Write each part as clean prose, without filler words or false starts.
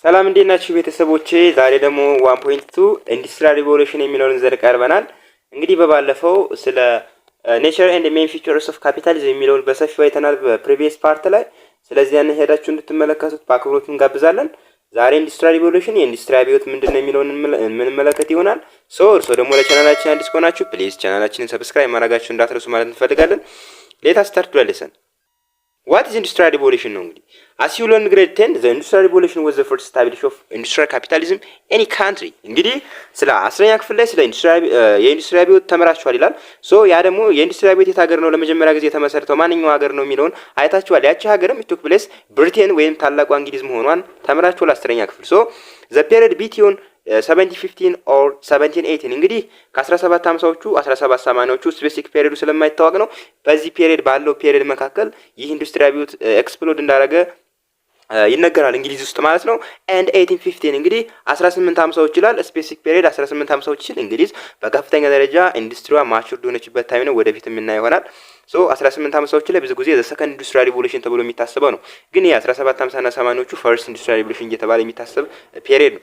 ሰላም እንዴት ናችሁ ቤተሰቦቼ? ዛሬ ደግሞ 1.2 ኢንዱስትሪያል ሪቮሉሽን የሚለውን ዘር ቀርበናል። እንግዲህ በባለፈው ስለ ኔቸር ኤንድ ሜን ፊቸርስ ኦፍ ካፒታሊዝም የሚለውን በሰፊው አይተናል በፕሪቪየስ ፓርት ላይ። ስለዚህ ያን ሄዳችሁ እንድትመለከቱት በአክብሮት እንጋብዛለን። ዛሬ ኢንዱስትሪያል ሪቮሉሽን የኢንዱስትሪ አብዮት ምንድነው የሚለውን የምንመለከት ይሆናል። እርሶ ደግሞ ለቻናላችን አዲስ ከሆናችሁ ፕሊዝ ቻናላችንን ሰብስክራይብ ማድረጋችሁ እንዳትረሱ ማለት እንፈልጋለን። ሌት አስ ስታርት ቱ ሌሰን What is industrial revolution ነው እንግዲህ as you learn grade 10 the industrial revolution was the first establishment of industrial capitalism in any country እንግዲህ ስለ 10ኛ ክፍል ላይ ስለ የኢንዱስትሪ አብዮት ተመራችኋል ይላል። ያ ደግሞ የኢንዱስትሪ አብዮት የት ሀገር ነው ለመጀመሪያ ጊዜ የተመሰረተው ማንኛው ሀገር ነው የሚለውን አይታችኋል። ያቺ ሀገርም it took place ብሪቴን ወይም ታላቋ እንግሊዝ መሆኗን ተመራችኋል 10ኛ ክፍል። the period between 1715 or 1718 እንግዲህ ከ1750ዎቹ 1780ዎቹ ስፔሲፊክ ፔሪዮዱ ስለማይታወቅ ነው። በዚህ ፔሪዮድ ባለው ፔሪዮድ መካከል ይህ ኢንዱስትሪ አብዮት ኤክስፕሎድ እንዳደረገ ይነገራል እንግሊዝ ውስጥ ማለት ነው። and 1815 እንግዲህ 1850ዎች ይላል ስፔሲፊክ ፔሪዮድ 1850ዎች ሲል እንግሊዝ በከፍተኛ ደረጃ ኢንዱስትሪዋ ማቹርድ ሆነችበት ታይም ነው። ወደፊት የምናየው ይሆናል። 1850ዎች ላይ ብዙ ጊዜ ዘ ሰከንድ ኢንዱስትሪያል ሪቮሉሽን ተብሎ የሚታሰበው ነው። ግን የ1750 እና 80ዎቹ ፈርስት ኢንዱስትሪያል ሪቮሉሽን እየተባለ የሚታሰብ ፔሪዮድ ነው።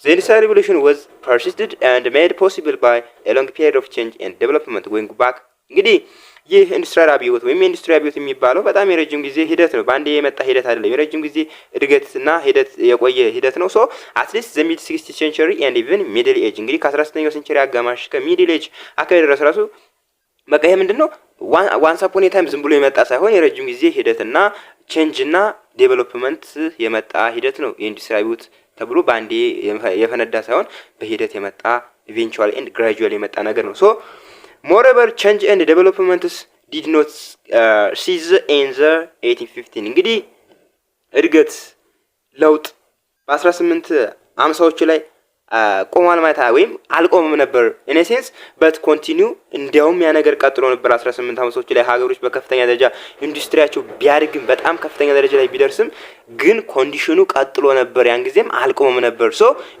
the industrial revolution was persisted and made possible by a long period of change and development going back እንግዲህ ይህ ኢንዱስትሪያል አብዮት ወይም የኢንዱስትሪ አብዮት የሚባለው በጣም የረጅም ጊዜ ሂደት ነው። በአንዴ የመጣ ሂደት አይደለም። የረጅም ጊዜ እድገትና ሂደት የቆየ ሂደት ነው። at least the mid 60th century and even middle age እንግዲህ ከ19ኛው ሴንቸሪ አጋማሽ ከሚድል ኤጅ አካባቢ ድረስ ራሱ በቃ ይሄ ምንድነው ዋንስ አፖን ኤ ታይም ዝም ብሎ የመጣ ሳይሆን የረጅም ጊዜ ሂደትና ቼንጅ እና ዴቨሎፕመንት የመጣ ሂደት ነው። የኢንዱስትሪ አብዮት ተብሎ በአንዴ የፈነዳ ሳይሆን በሂደት የመጣ ኢቬንቹዋሊ ኤንድ ግራጁዋሊ የመጣ ነገር ነው። moreover change and developments did not cease in the 1815 እንግዲህ እድገት ለውጥ በ1850ዎቹ ላይ ቆሟል ማለት ወይም አልቆመም ነበር in a sense but continue እንዲያውም ያ ነገር ቀጥሎ ነበር። 1850ዎቹ ላይ ሀገሮች በከፍተኛ ደረጃ ኢንዱስትሪያቸው ቢያድግም በጣም ከፍተኛ ደረጃ ላይ ቢደርስም ግን ኮንዲሽኑ ቀጥሎ ነበር። ያን ጊዜም አልቆመም ነበር።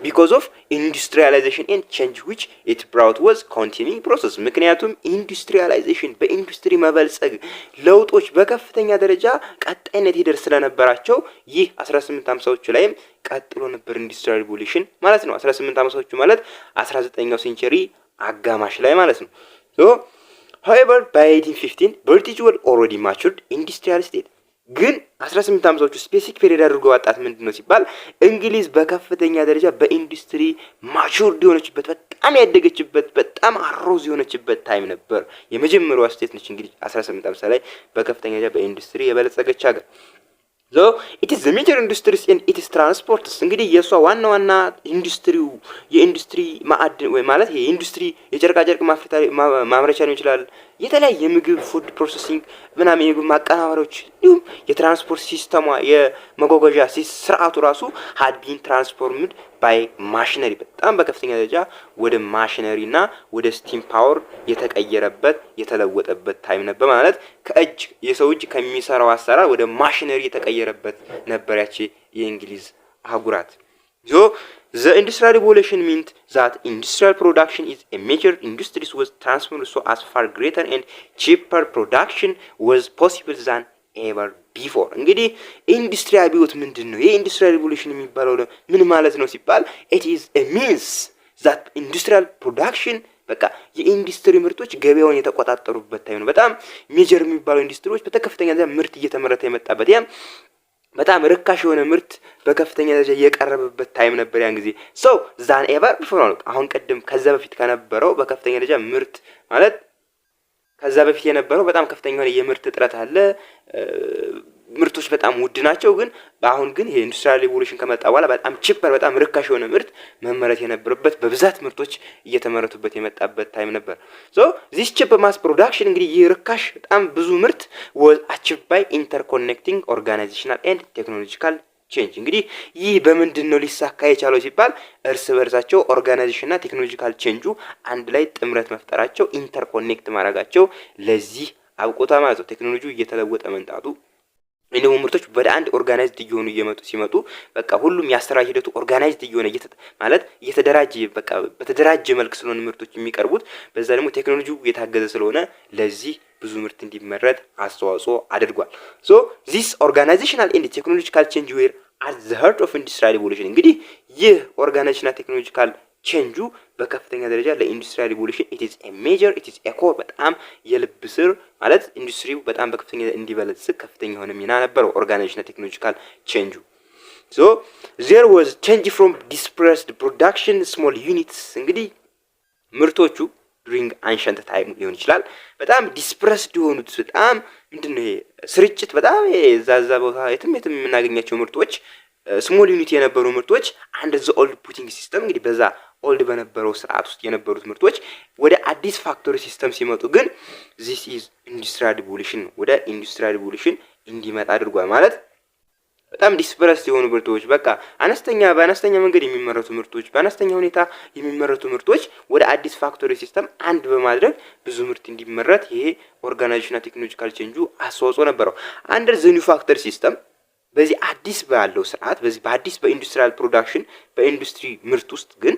because of industrialization and change which it brought was continuing process ምክንያቱም ኢንዱስትሪያላይዜሽን በኢንዱስትሪ መበልጸግ ለውጦች በከፍተኛ ደረጃ ቀጣይነት ይደርስ ስለነበራቸው ይህ 1850ዎቹ ላይም ቀጥሎ ነበር ኢንዱስትሪያል ሪቮሉሽን ማለት ነው። 1850ዎቹ ማለት 19ኛው ሴንቸሪ አጋማሽ ላይ ማለት ነው። however by 1815 British were already matured industrial state ግን 1850ዎቹ ስፔሲፊክ ፔሪዮድ አድርገው ወጣት ምንድነው ሲባል እንግሊዝ በከፍተኛ ደረጃ በኢንዱስትሪ ማቹርድ የሆነችበት በጣም ያደገችበት በጣም አሮዝ የሆነችበት ታይም ነበር። የመጀመሪያው ስቴት ነች እንግዲህ 1850 ላይ በከፍተኛ ደረጃ በኢንዱስትሪ የበለጸገች ሀገር። it is the major industries and it is transports እንግዲህ የሷ ዋና ኢንዱስትሪው የኢንዱስትሪ ማዕድን ወይ ማለት የኢንዱስትሪ የጨርቃ ጨርቅ ማምረቻ ነው ይችላል። የተለያየ የምግብ ፉድ ፕሮሰሲንግ ምናምን የምግብ ማቀናበሮች እንዲሁም የትራንስፖርት ሲስተማ የመጓጓዣ ስርዓቱ ራሱ had been transformed by machinery በጣም በከፍተኛ ደረጃ ወደ ማሽነሪ እና ወደ ስቲም ፓወር የተቀየረበት የተለወጠበት ታይም ነበር ማለት ከእጅ የሰው እጅ ከሚሰራው አሰራር ወደ ማሽነሪ የተቀየረበት ነበር ያቺ የእንግሊዝ አህጉራት። The industrial revolution meant that industrial production is a major industries was transformed so as far greater and cheaper production was possible than ever before እንግዲህ ኢንዱስትሪ አብዮት ምንድነው? የኢንዱስትሪያል ሪቮሉሽን የሚባለው ምን ማለት ነው ሲባል it is a means that industrial production በቃ የኢንዱስትሪ ምርቶች ገበያውን የተቆጣጠሩበት ታይም ነው። በጣም ሜጀር የሚባለው ኢንዱስትሪዎች በተከፍተኛ ደረጃ ምርት እየተመረተ የመጣበት ያም በጣም ርካሽ የሆነ ምርት በከፍተኛ ደረጃ የቀረበበት ታይም ነበር ያን ጊዜ። ዛን ኤቨር ቢፎር አሁን ቀደም ከዛ በፊት ከነበረው በከፍተኛ ደረጃ ምርት ማለት ከዛ በፊት የነበረው በጣም ከፍተኛ የሆነ የምርት እጥረት አለ። ምርቶች በጣም ውድ ናቸው። ግን አሁን ግን የኢንዱስትሪያል ሪቮሉሽን ከመጣ በኋላ በጣም ቺፐር በጣም ርካሽ የሆነ ምርት መመረት የነበረበት በብዛት ምርቶች እየተመረቱበት የመጣበት ታይም ነበር። this cheap mass production እንግዲህ ይህ ርካሽ በጣም ብዙ ምርት was achieved by interconnecting organizational and technological change እንግዲህ ይህ በምንድነው ሊሳካ የቻለው ሲባል እርስ በርሳቸው ኦርጋናይዜሽንና ቴክኖሎጂካል ቼንጁ አንድ ላይ ጥምረት መፍጠራቸው ኢንተርኮኔክት ማድረጋቸው ለዚህ አብቆታ ማለት ነው። ቴክኖሎጂው እየተለወጠ መንጣቱ እንደው ምርቶች ወደ አንድ ኦርጋናይዝድ እየሆኑ ሲመጡ በቃ ሁሉም ያሰራር ሂደቱ ኦርጋናይዝድ እየሆነ ማለት እየተደራጀ በቃ በተደራጀ መልክ ስለሆነ ምርቶች የሚቀርቡት በዛ ደግሞ ቴክኖሎጂው የታገዘ ስለሆነ ለዚህ ብዙ ምርት እንዲመረት አስተዋጽኦ አድርጓል። this organizational and technological change were at the heart of industrial revolution እንግዲህ ይህ ኦርጋናይዜሽናል ቴክኖሎጂካል ቼንጁ በከፍተኛ ደረጃ ለኢንዱስትሪያል ሪቮሉሽን it is a major it is a core በጣም የልብ ስር ማለት ኢንዱስትሪው በጣም በከፍተኛ እንዲበለጽግ ከፍተኛ የሆነ ሚና ነበረው ኦርጋናይዜሽናል ቴክኖሎጂካል ቼንጁ። so there was change from dispersed production small units እንግዲህ ምርቶቹ during ancient time ሊሆን ይችላል በጣም dispersed የሆኑት በጣም ምንድነው ይሄ ስርጭት በጣም የዛዛ ቦታ የትም የምናገኛቸው ምርቶች ስሞል ዩኒት የነበሩ ምርቶች አንድ ዘ ኦልድ ፑቲንግ ሲስተም እንግዲህ በዛ ኦልድ በነበረው ስርዓት ውስጥ የነበሩት ምርቶች ወደ አዲስ ፋክቶሪ ሲስተም ሲመጡ ግን this is industrial revolution ወደ industrial revolution እንዲመጣ አድርጓል ማለት በጣም ዲስፐረስ የሆኑ ምርቶች በቃ በአነስተኛ መንገድ የሚመረቱ ምርቶች በአነስተኛ ሁኔታ የሚመረቱ ምርቶች ወደ አዲስ ፋክቶሪ ሲስተም አንድ በማድረግ ብዙ ምርት እንዲመረት ይሄ ኦርጋናይዜሽናል ቴክኖሎጂካል ቼንጁ አስተዋጽኦ ነበረው። አንደር ዘ ኒው ፋክተሪ ሲስተም በዚህ አዲስ ባለው ስርዓት በዚህ በአዲስ በኢንዱስትሪያል ፕሮዳክሽን በኢንዱስትሪ ምርት ውስጥ ግን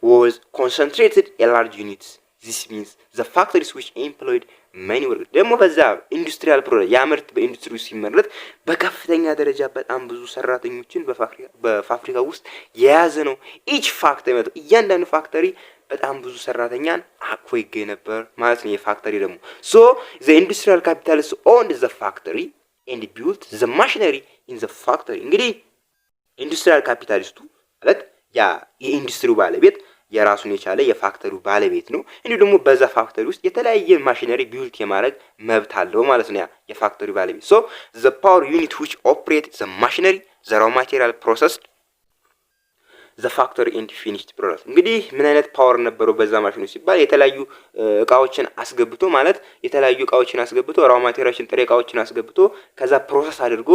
was concentrated a large units this means the factories which employed many workers ደግሞ በዛ ኢንዱስትሪያል ፕሮዳክት ያምርት በኢንዱስትሪ ሲመረት በከፍተኛ ደረጃ በጣም ብዙ ሰራተኞችን በፋብሪካ ውስጥ የያዘ ነው። each factory እያንዳንዱ ፋክተሪ በጣም ብዙ ሰራተኛን አቅፎ ይገኝ ነበር ማለት ነው። የፋክተሪ ደግሞ so the industrial capitalists owned the factory and built the machinery in the factory እንግዲህ ኢንዱስትሪያል ካፒታሊስቱ ማለት ያ የኢንዱስትሪው ባለቤት የራሱን የቻለ የፋክተሪው ባለቤት ነው። እንዲሁ ደግሞ በዛ ፋክተሪ ውስጥ የተለያየ ማሽነሪ ቢልት የማድረግ መብት አለው ማለት ነው ያ የፋክተሪው ባለቤት so the power unit which operate the machinery the raw material processed the factory and finished product እንግዲህ ምን አይነት ፓወር ነበረው በዛ ማሽኑ ሲባል የተለያዩ እቃዎችን አስገብቶ ማለት የተለያዩ እቃዎችን አስገብቶ ራው ማቴሪያሎችን ጥሬ እቃዎችን አስገብቶ ከዛ ፕሮሰስ አድርጎ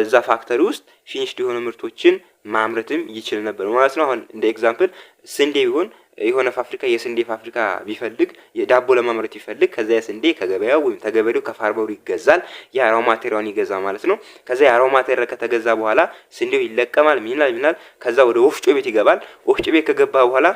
እዛ ፋክተሪ ውስጥ ፊኒሽድ የሆኑ ምርቶችን ማምረትም ይችል ነበር ማለት ነው። አሁን እንደ ኤግዛምፕል ስንዴ ቢሆን የሆነ ፋብሪካ የስንዴ ፋብሪካ ቢፈልግ የዳቦ ለማምረት ይፈልግ ከዛ የስንዴ ከገበያው ወይም ተገበሬው ከፋርመሩ ይገዛል ያ ራው ማቴሪያሉን ይገዛ ማለት ነው። ከዛ ያ ራው ማቴሪያል ከተገዛ በኋላ ስንዴው ይለቀማል ምን ከዛ ወደ ወፍጮ ቤት ይገባል። ወፍጮ ቤት ከገባ በኋላ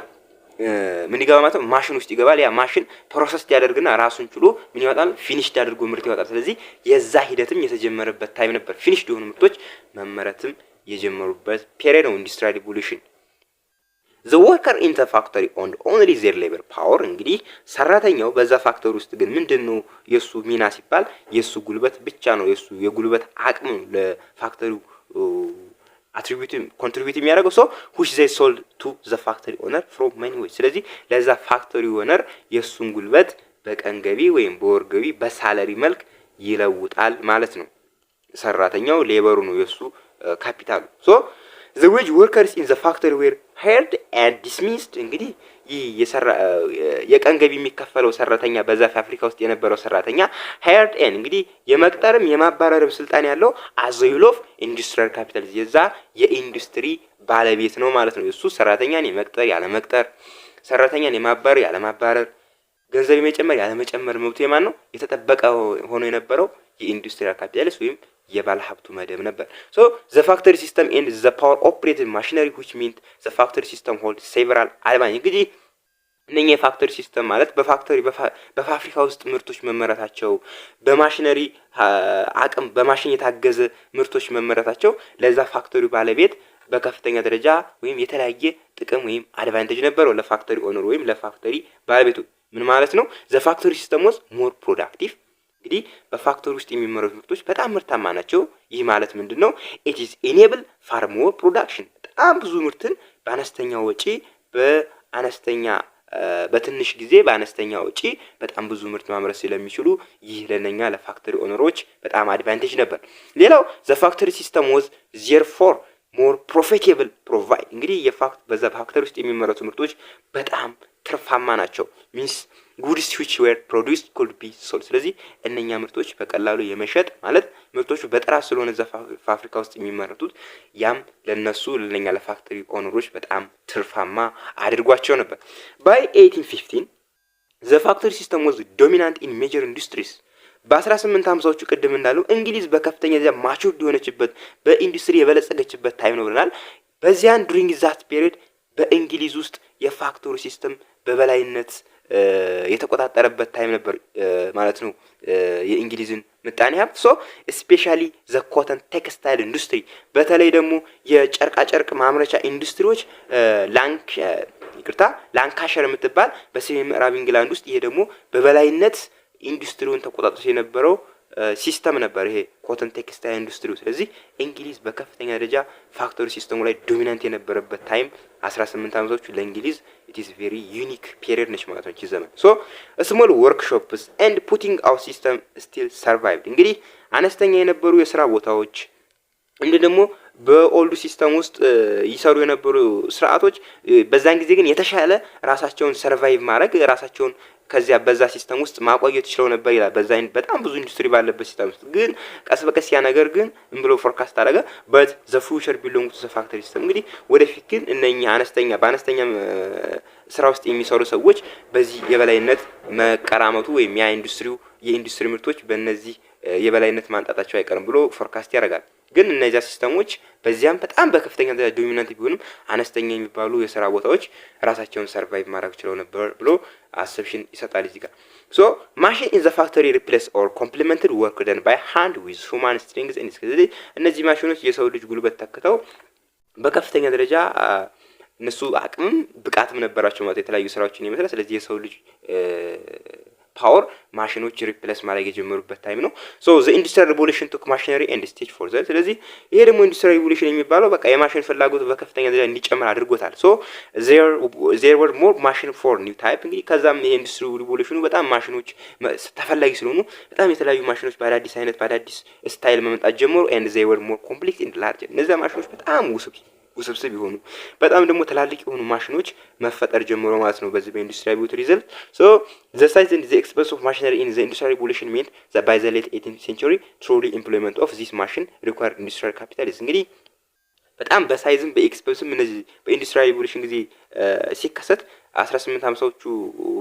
ምን ይገባ ማለት ማሽን ውስጥ ይገባል። ያ ማሽን ፕሮሰስ ያደርግና ራሱን ችሎ ምን ይወጣል ፊኒሽድ አድርጎ ምርት ይወጣል። ስለዚህ የዛ ሂደትም የተጀመረበት ታይም ነበር ፊኒሽድ የሆኑ ምርቶች መመረትም የጀመሩበት ፔሪድ ነው ኢንዱስትሪያል ሪቮሉሽን። the worker in the factory owned only their labor power እንግዲህ ሰራተኛው በዛ ፋክተሪ ውስጥ ግን ምንድነው የሱ ሚና ሲባል የሱ ጉልበት ብቻ ነው የሱ የጉልበት አቅም ለፋክተሪው ኮንትሪቢዩት የሚያደርገው so which they sold to the factory owner from many ways ስለዚህ ለዛ ፋክተሪ ኦነር የሱን ጉልበት በቀን ገቢ ወይም በወር ገቢ በሳለሪ መልክ ይለውጣል ማለት ነው። ሰራተኛው ሌበሩ ነው የሱ ካፒታሉ so the wage workers in the factory were hired and dismissed እንግዲህ የቀን ገቢ የሚከፈለው ሰራተኛ በዛ ፋብሪካ ውስጥ የነበረው ሰራተኛ hired and እንግዲህ የመቅጠርም የማባረርም ስልጣን ያለው as the wheel of industrial capital የዛ የኢንዱስትሪ ባለቤት ነው ማለት ነው። እሱ ሰራተኛን የመቅጠር ያለ መቅጠር ሰራተኛን የማባረር ያለ ማባረር ገንዘብ የመጨመር ያለ መጨመር መብቱ የማን ነው የተጠበቀ ሆኖ የነበረው የኢንዱስትሪያል ካፒታሊስት ወይም የባለ ሀብቱ መደብ ነበር። so the factory system and the power operated machinery which meant the factory system holds several elements እንግዲህ እነኛ የፋክተሪ ሲስተም ማለት በፋብሪካ ውስጥ ምርቶች መመረታቸው በማሽነሪ አቅም በማሽን የታገዘ ምርቶች መመረታቸው ለዛ ፋክተሪ ባለቤት በከፍተኛ ደረጃ ወይም የተለያየ ጥቅም ወይም አድቫንቴጅ ነበረው ለፋክተሪ ኦነር ወይም ለፋክተሪ ባለቤቱ ምን ማለት ነው the factory system was more productive እንግዲህ በፋክተሪ ውስጥ የሚመረቱ ምርቶች በጣም ምርታማ ናቸው። ይህ ማለት ምንድነው it is enable far more production በጣም ብዙ ምርትን በአነስተኛ ወጪ በትንሽ ጊዜ በአነስተኛ ወጪ በጣም ብዙ ምርት ማምረት ስለሚችሉ ይህ ለነኛ ለፋክተሪ ኦነሮች በጣም አድቫንቴጅ ነበር። ሌላው the factory system was therefore more profitable provide እንግዲህ በዛ ፋክተሪ ውስጥ የሚመረቱ ምርቶች በጣም ትርፋማ ናቸው means goods which were produced could be sold ስለዚህ እነኛ ምርቶች በቀላሉ የመሸጥ ማለት ምርቶቹ በጥራት ስለሆነ እዛ ፋብሪካ ውስጥ የሚመረቱት ያም ለነኛ ለፋክተሪ ኦነሮች በጣም ትርፋማ አድርጓቸው ነበር። by 1815 the factory system was dominant in major industries በ1850ዎቹ ቅድም እንዳለው እንግሊዝ በከፍተኛ ደረጃ ማቹርድ የሆነችበት በኢንዱስትሪ የበለጸገችበት ታይም ነው ብለናል። በዚያን during that period በእንግሊዝ ውስጥ የፋክተሪ ሲስተም በበላይነት የተቆጣጠረበት ታይም ነበር ማለት ነው የእንግሊዝን ምጣኔ ሀብት። ሶ ስፔሻሊ ዘ ኮተን ቴክስታይል ኢንዱስትሪ በተለይ ደግሞ የጨርቃ ጨርቅ ማምረቻ ኢንዱስትሪዎች ላንካሸር የምትባል በሰሜን ምዕራብ ኢንግላንድ ውስጥ ይሄ ደግሞ በበላይነት ኢንዱስትሪውን ተቆጣጥሮ የነበረው ሲስተም ነበር ይሄ ኮተን ቴክስታይል ኢንዱስትሪው። ስለዚህ እንግሊዝ በከፍተኛ ደረጃ ፋክተሪ ሲስተሙ ላይ ዶሚናንት የነበረበት ታይም 18 ዓመቶቹ ለእንግሊዝ ኢት ኢዝ ቬሪ ዩኒክ ፔሪየድ ነች ማለት ነው እቺ ዘመን። ሶ ስሞል ወርክሾፕስ ኤንድ ፑቲንግ አውት ሲስተም ስቲል ሰርቫይቭድ። እንግዲህ አነስተኛ የነበሩ የስራ ቦታዎች እንደ ደግሞ በኦልዱ ሲስተም ውስጥ ይሰሩ የነበሩ ስርዓቶች በዛን ጊዜ ግን የተሻለ ራሳቸውን ሰርቫይቭ ማድረግ ራሳቸውን ከዚያ በዛ ሲስተም ውስጥ ማቆየት ይችላል ነበር ይላል። በዛ በጣም ብዙ ኢንዱስትሪ ባለበት ሲስተም ውስጥ ግን ቀስ በቀስ ያ ነገር ግን ብሎ ፎርካስት አደረገ በት ዘ ፊውቸር ቢሎንግ ቱ ዘ ፋክተሪ ሲስተም። እንግዲህ ወደፊት ግን እነኛ በአነስተኛ ስራ ውስጥ የሚሰሩ ሰዎች በዚህ የበላይነት መቀራመቱ ወይም የኢንዱስትሪ ምርቶች በእነዚህ የበላይነት ማንጣታቸው አይቀርም ብሎ ፎርካስት ያደርጋል። ግን እነዚያ ሲስተሞች በዚያም በጣም በከፍተኛ ደረጃ ዶሚናንት ቢሆንም አነስተኛ የሚባሉ የስራ ቦታዎች ራሳቸውን ሰርቫይቭ ማድረግ ችለው ነበር ብሎ አሰብሽን ይሰጣል እዚህ ጋር። ሶ ማሽን ኢን ዘ ፋክተሪ ሪፕሌስ ኦር ኮምፕሊመንትድ ወርክ ደን ባይ ሃንድ ዊዝ ሁማን ስትሪንግስ ኤንድ ስኪልስ። እነዚህ ማሽኖች የሰው ልጅ ጉልበት ተክተው በከፍተኛ ደረጃ እነሱ አቅምም ብቃትም ነበራቸው ማለት የተለያዩ ስራዎችን ይመስላል። ስለዚህ የሰው ልጅ ፓወር ማሽኖች ሪፕሌስ ማድረግ የጀመሩበት ታይም ነው። ሶ ዘ ኢንዱስትሪያል ሪቮሉሽን ቱክ ማሽነሪ ኤንድ ስቴጅ ፎር ዘ። ስለዚህ ይሄ ደግሞ ኢንዱስትሪያል ሪቮሉሽን የሚባለው በቃ የማሽን ፍላጎት በከፍተኛ ደረጃ እንዲጨምር አድርጎታል። ሶ ዜር ወር ሞር ማሽን ፎር ኒው ታይፕ። እንግዲህ ከዛም ይሄ ኢንዱስትሪ ሪቮሉሽኑ በጣም ማሽኖች ተፈላጊ ስለሆኑ በጣም የተለያዩ ማሽኖች በአዳዲስ አይነት በአዳዲስ ስታይል መምጣት ጀመሩ። ኤንድ ዜር ወር ሞር ኮምፕሌክስ ኤንድ ላርጅ። እነዚያ ማሽኖች በጣም ውስብስብ የሆኑ በጣም ደግሞ ትላልቅ የሆኑ ማሽኖች መፈጠር ጀምሮ ማለት ነው በዚህ በኢንዱስትሪ አብዮት ሪዘልት። ሶ ዘ ሳይዝ ኤንድ ዘ ኤክስፐንስ ኦፍ ማሽነሪ ኢን ዘ ኢንዱስትሪ ሪቮሉሽን ሜንት ዘ ባይ ዘ ሌት 18th ሴንቸሪ ትሩሊ ኢምፕሎይመንት ኦፍ ዚስ ማሽን ሪኳየርድ ኢንዱስትሪያል ካፒታሊዝም። እንግዲህ በጣም በሳይዝም በኤክስፐንስም እነዚህ በኢንዱስትሪ ሪቮሉሽን ጊዜ ሲከሰት 1850ዎቹ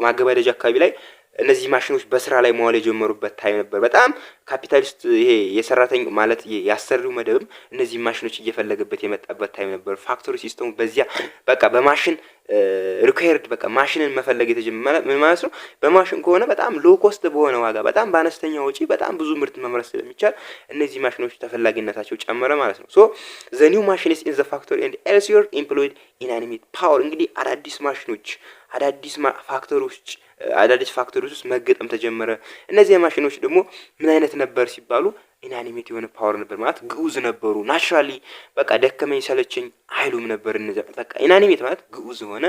ማገባደጃ አካባቢ ላይ እነዚህ ማሽኖች በስራ ላይ መዋል የጀመሩበት ታይም ነበር። በጣም ካፒታሊስት ይሄ የሰራተኛ ማለት ያሰሪው መደብም እነዚህ ማሽኖች እየፈለገበት የመጣበት ታይም ነበር። ፋክተሪ ሲስተሙ በዚያ በቃ በማሽን ሪኳየርድ በቃ ማሽንን መፈለግ የተጀመረ ምን ማለት ነው? በማሽን ከሆነ በጣም ሎ ኮስት በሆነ ዋጋ በጣም በአነስተኛ ወጪ በጣም ብዙ ምርት መምረት ስለሚቻል እነዚህ ማሽኖች ተፈላጊነታቸው ጨመረ ማለት ነው። ሶ ዘ ኒው ማሽንስ ኢን ዘ ፋክተሪ ኤንድ ኤልሲዌር ኢምፕሎይድ ኢንአኒሜት ፓወር። እንግዲህ አዳዲስ ማሽኖች አዳዲስ ፋክተሪዎች ውስጥ መገጠም ተጀመረ። እነዚህ ማሽኖች ደግሞ ምን አይነት ነበር ሲባሉ ኢንአኒሜት የሆነ ፓወር ነበር ማለት ግዑዝ ነበሩ። ናቹራሊ በቃ ደከመኝ ሰለቸኝ አይሉም ነበር እነዚያ በቃ ኢንአኒሜት ማለት ግዑዝ የሆነ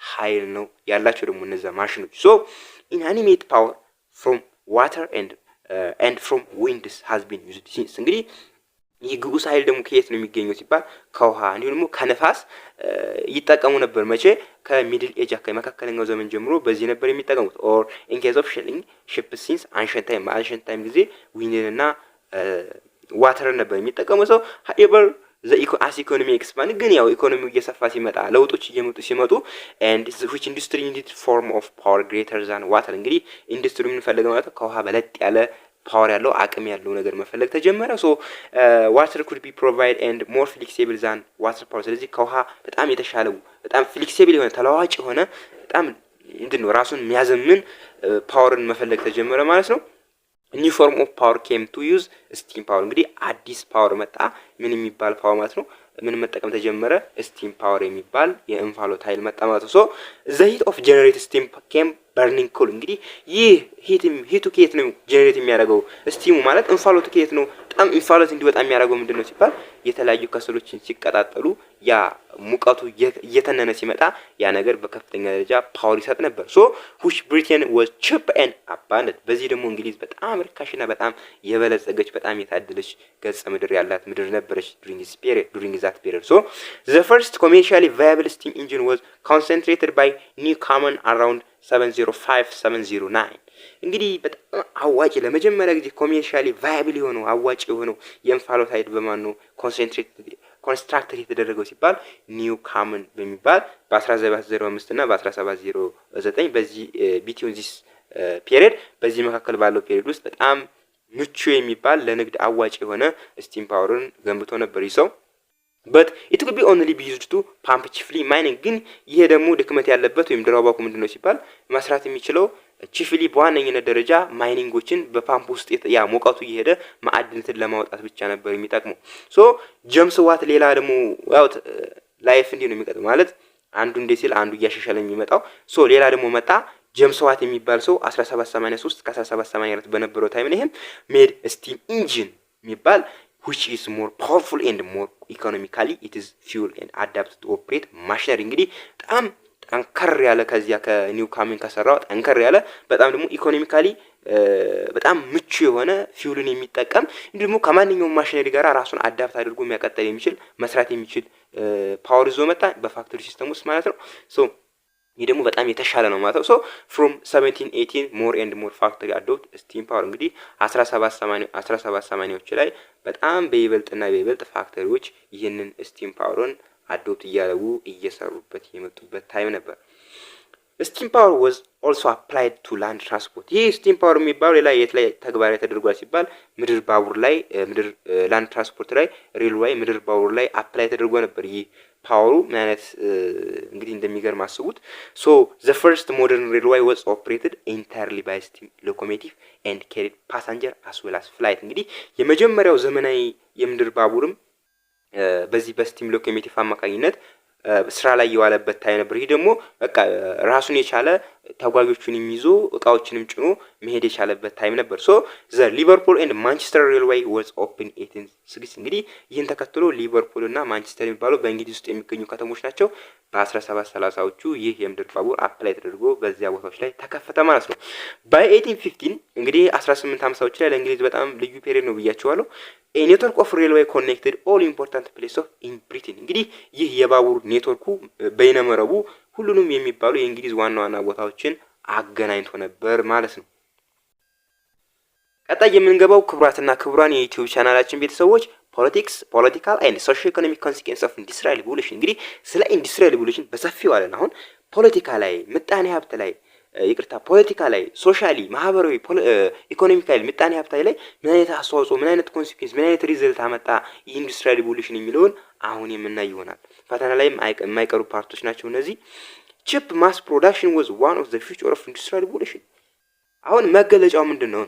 ኃይል ነው ያላቸው ደግሞ እነዚያ ማሽኖች። ሶ ኢንአኒሜት ፓወር ፍሮም ዋተር ኤንድ ፍሮም ዊንድስ ሃዝ ቢን ዩዝድ ሲንስ። እንግዲህ ይህ ግዑዝ ኃይል ደግሞ ከየት ነው የሚገኘው ሲባል ከውሃ እንዲሁም ደግሞ ከነፋስ ይጠቀሙ ነበር። መቼ? ከሚድል ኤጅ አካባቢ መካከለኛው ዘመን ጀምሮ በዚህ ነበር የሚጠቀሙት። ኦር ኢን ኬዝ ኦፍ ሼሊንግ ሺፕ ሲንስ አንሸንት ታይም ጊዜ ዊንድን እና ዋተርን ነበር የሚጠቀሙ ሰው ሃኤቨር አስ ኢኮኖሚ ኤክስፓንድ ግን ያው ኢኮኖሚው እየሰፋ ሲመጣ ለውጦች እየመጡ ሲመጡ ኤንድ ዊች ኢንዱስትሪ ኒድ ፎርም ኦፍ ፓወር ግሬተር ዛን ዋተር። እንግዲህ ኢንዱስትሪ የምንፈልገው ማለት ከውሃ በለጥ ያለ ፓወር ያለው አቅም ያለው ነገር መፈለግ ተጀመረ። ሶ ዋተር ኩድ ቢ ፕሮቫይድ ኤንድ ሞር ፍሌክሲብል ዛን ዋተር ፓወር። ስለዚህ ከውሃ በጣም የተሻለው በጣም ፍሌክሲብል የሆነ ተለዋዋጭ የሆነ በጣም ምንድነው ራሱን የሚያዘምን ፓወርን መፈለግ ተጀመረ ማለት ነው። ኒው ፎርም ኦፍ ፓወር ኬም ቱ ዩዝ ስቲም ፓወር። እንግዲህ አዲስ ፓወር መጣ። ምን የሚባል ፓወር ማለት ነው? ምን መጠቀም ተጀመረ? ስቲም ፓወር የሚባል የእንፋሎት ኃይል መጣ ማለት ነው። ሶ ዘ ሂት ኦፍ ጀነሬት ስቲም ኬም በርኒንግ ኮል። እንግዲህ ይህ ሂቱ ከየት ነው ጀነሬት የሚያደርገው? ስቲሙ ማለት እንፋሎቱ ከየት ነው? በጣም እንፋሎት እንዲወጣ የሚያደርገው ምንድነው ሲባል የተለያዩ ከሰሎችን ሲቀጣጠሉ ያ ሙቀቱ እየተነነ ሲመጣ ያ ነገር በከፍተኛ ደረጃ ፓወር ይሰጥ ነበር። ሶ which Britain was cheap and abundant። በዚህ ደግሞ እንግሊዝ በጣም ርካሽና በጣም የበለጸገች በጣም የታደለች ገጸ ምድር ያላት ምድር ነበረች during that period። So the first commercially viable steam engine was concentrated by Newcomen around 705-709። እንግዲህ በጣም አዋጭ ለመጀመሪያ ጊዜ ኮሜርሻሊ ቫያብል የሆነው አዋጭ የሆነው የእንፋሎት ኃይል በማን ነው ኮንስትራክተር የተደረገው ሲባል ኒውካመን በሚባል በ1705 እና በ1709 በዚህ ቢትዊን ዚስ ፔሪድ በዚህ መካከል ባለው ፔሪድ ውስጥ በጣም ምቹ የሚባል ለንግድ አዋጭ የሆነ ስቲም ፓወርን ገንብቶ ነበር ይሰው። but it could be only be used to pump chiefly mining ግን ይሄ ደግሞ ድክመት ያለበት ወይም ድራባኩ ምንድነው ሲባል መስራት የሚችለው ቺፍሊ በዋነኝነት ደረጃ ማይኒንጎችን በፓምፕ ውስጥ ያ ሞቃቱ እየሄደ ማዕድንትን ለማውጣት ብቻ ነበር የሚጠቅመው። ሶ ጄምስ ዋት ሌላ ደግሞ ያው ላይፍ እንዲህ ነው የሚቀጥለው ማለት አንዱ እንደ ሲል አንዱ እያሻሻለ የሚመጣው። ሶ ሌላ ደግሞ መጣ ጄምስ ዋት የሚባል ሰው 1783 ከ1784 በነበረው ታይም ነው ይሄም ሜድ ስቲም ኢንጂን የሚባል which is more powerful and more economically it is fuel and adapted to operate machinery እንግዲህ በጣም ጠንከር ያለ ከዚያ ከኒው ካሚን ከሰራው ጠንከር ያለ በጣም ደግሞ ኢኮኖሚካሊ በጣም ምቹ የሆነ ፊውልን የሚጠቀም እንዲሁም ከማንኛውም ማሽነሪ ጋር ራሱን አዳፕት አድርጎ የሚያቀጥል የሚችል መስራት የሚችል ፓወር ይዞ መጣ በፋክተሪ ሲስተም ውስጥ ማለት ነው። ሶ ይሄ ደግሞ በጣም የተሻለ ነው ማለት ነው። ሶ from 1718 more and more factory adopt steam power እንግዲህ 1780ዎች ላይ በጣም በይበልጥና በይበልጥ ፋክተሪዎች ይህንን ስቲም ፓወርን አዶፕት እያደረጉ እየሰሩበት የመጡበት ታይም ነበር። ስቲም ፓወር was also applied to land transport ይህ ስቲም ፓወር የሚባለው ሌላ የት ላይ ተግባራዊ ተደርጓል ሲባል ምድር ባቡር ላይ ምድር ላንድ ትራንስፖርት ላይ ሬልዌይ ምድር ባቡር ላይ አፕላይ ተደርጎ ነበር። ይህ ፓወሩ ምን አይነት እንግዲህ እንደሚገርም አስቡት። so the first modern railway was operated entirely by steam locomotive and carried passenger as well as flight እንግዲህ የመጀመሪያው ዘመናዊ የምድር ባቡርም በዚህ በስቲም ሎኮሞቲቭ አማካኝነት ስራ ላይ የዋለበት ታይም ነበር። ይሄ ደግሞ በቃ ራሱን የቻለ ተጓዦችን የሚይዞ እቃዎችንም ጭኖ መሄድ የቻለበት ታይም ነበር። ሶ ዘ ሊቨርፑል ኤንድ ማንቸስተር ሬልዌይ was open 1860 እንግዲህ ይህን ተከትሎ ሊቨርፑል እና ማንቸስተር የሚባለው በእንግሊዝ ውስጥ የሚገኙ ከተሞች ናቸው። በ1730ዎቹ ይህ የምድር ባቡር አፕላይ ተደርጎ በዚያ ቦታዎች ላይ ተከፈተ ማለት ነው። በ1815 እንግዲህ 1850ዎች ላይ ለእንግሊዝ በጣም ልዩ ፔሪየድ ነው ብያቸዋለሁ። a network of railway connected all important places in Britain እንግዲህ ይህ የባቡር ኔትወርኩ በይነመረቡ ሁሉንም የሚባሉ የእንግሊዝ ዋና ዋና ቦታዎችን አገናኝቶ ነበር ማለት ነው። ቀጣይ የምንገባው ክቡራትና ክቡራን የዩቲዩብ ቻናላችን ቤተሰቦች ፖለቲክስ ፖለቲካል ኤንድ ሶሺዮ ኢኮኖሚክ ኮንሲኩዌንስ ኦፍ ኢንዱስትሪያል ሪቮሉሽን እንግዲህ ስለ ኢንዱስትሪያል ሪቮሉሽን በሰፊው አለን። አሁን ፖለቲካ ላይ ምጣኔ ሀብት ላይ ይቅርታ ፖለቲካ ላይ ሶሻሊ ማህበራዊ ኢኮኖሚካሊ ምጣኔ ሀብታዊ ላይ ምን አይነት አስተዋጽኦ ምን አይነት ኮንሲኩዌንስ ምን አይነት ሪዘልት አመጣ የኢንዱስትሪያል ሪቮሉሽን የሚለውን አሁን የምናይ ይሆናል። ፈተና ላይ የማይቀሩ ፓርቶች ናቸው እነዚህ። ቺፕ ማስ ፕሮዳክሽን was one of the future of industrial revolution አሁን መገለጫው ምንድነው?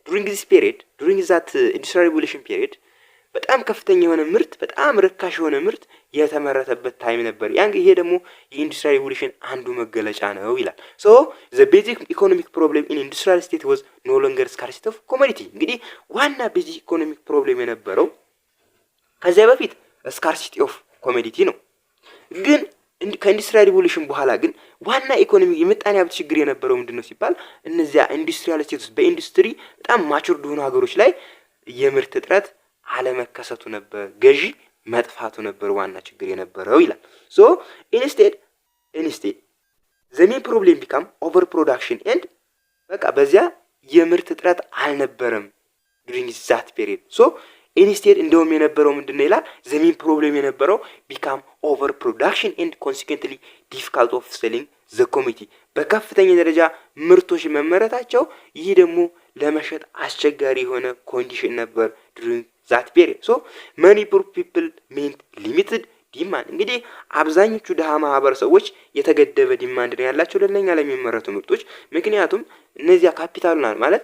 during this period during that industrial revolution period በጣም ከፍተኛ የሆነ ምርት በጣም ርካሽ የሆነ ምርት የተመረተበት ታይም ነበር። ያን ይሄ ደግሞ የኢንዱስትሪያል ሪቮሉሽን አንዱ መገለጫ ነው ይላል። so the basic economic problem in industrial state was no longer scarcity of commodity እንግዲህ ዋና ቤዚክ ኢኮኖሚክ ፕሮብሌም የነበረው ከዚያ በፊት ስካርሲቲ ኦፍ ኮሞዲቲ ነው። ግን ከኢንዱስትሪያል ሪቮሉሽን በኋላ ግን ዋና ኢኮኖሚ የምጣኔ ሀብት ችግር የነበረው ምንድነው ሲባል እነዚያ ኢንዱስትሪያል ስቴትስ በኢንዱስትሪ በጣም ማቹርድ የሆኑ ሀገሮች ላይ የምርት እጥረት አለመከሰቱ ነበር፣ ገዢ መጥፋቱ ነበር ዋና ችግር የነበረው ይላል። so instead the main problem become over production and በቃ በዚያ የምርት እጥረት አልነበረም during that period so instead እንደውም የነበረው ምንድነው ይላል the main problem የነበረው become over production and consequently difficult of selling the commodity በከፍተኛ ደረጃ ምርቶች መመረታቸው ይህ ደግሞ ለመሸጥ አስቸጋሪ የሆነ ኮንዲሽን ነበር during that period so many poor people meant limited demand እንግዲህ አብዛኞቹ ደሃ ማህበረሰቦች የተገደበ ዲማንድ ነው ያላቸው ለነኛ ለሚመረቱ ምርቶች። ምክንያቱም እነዚያ ካፒታሉና ማለት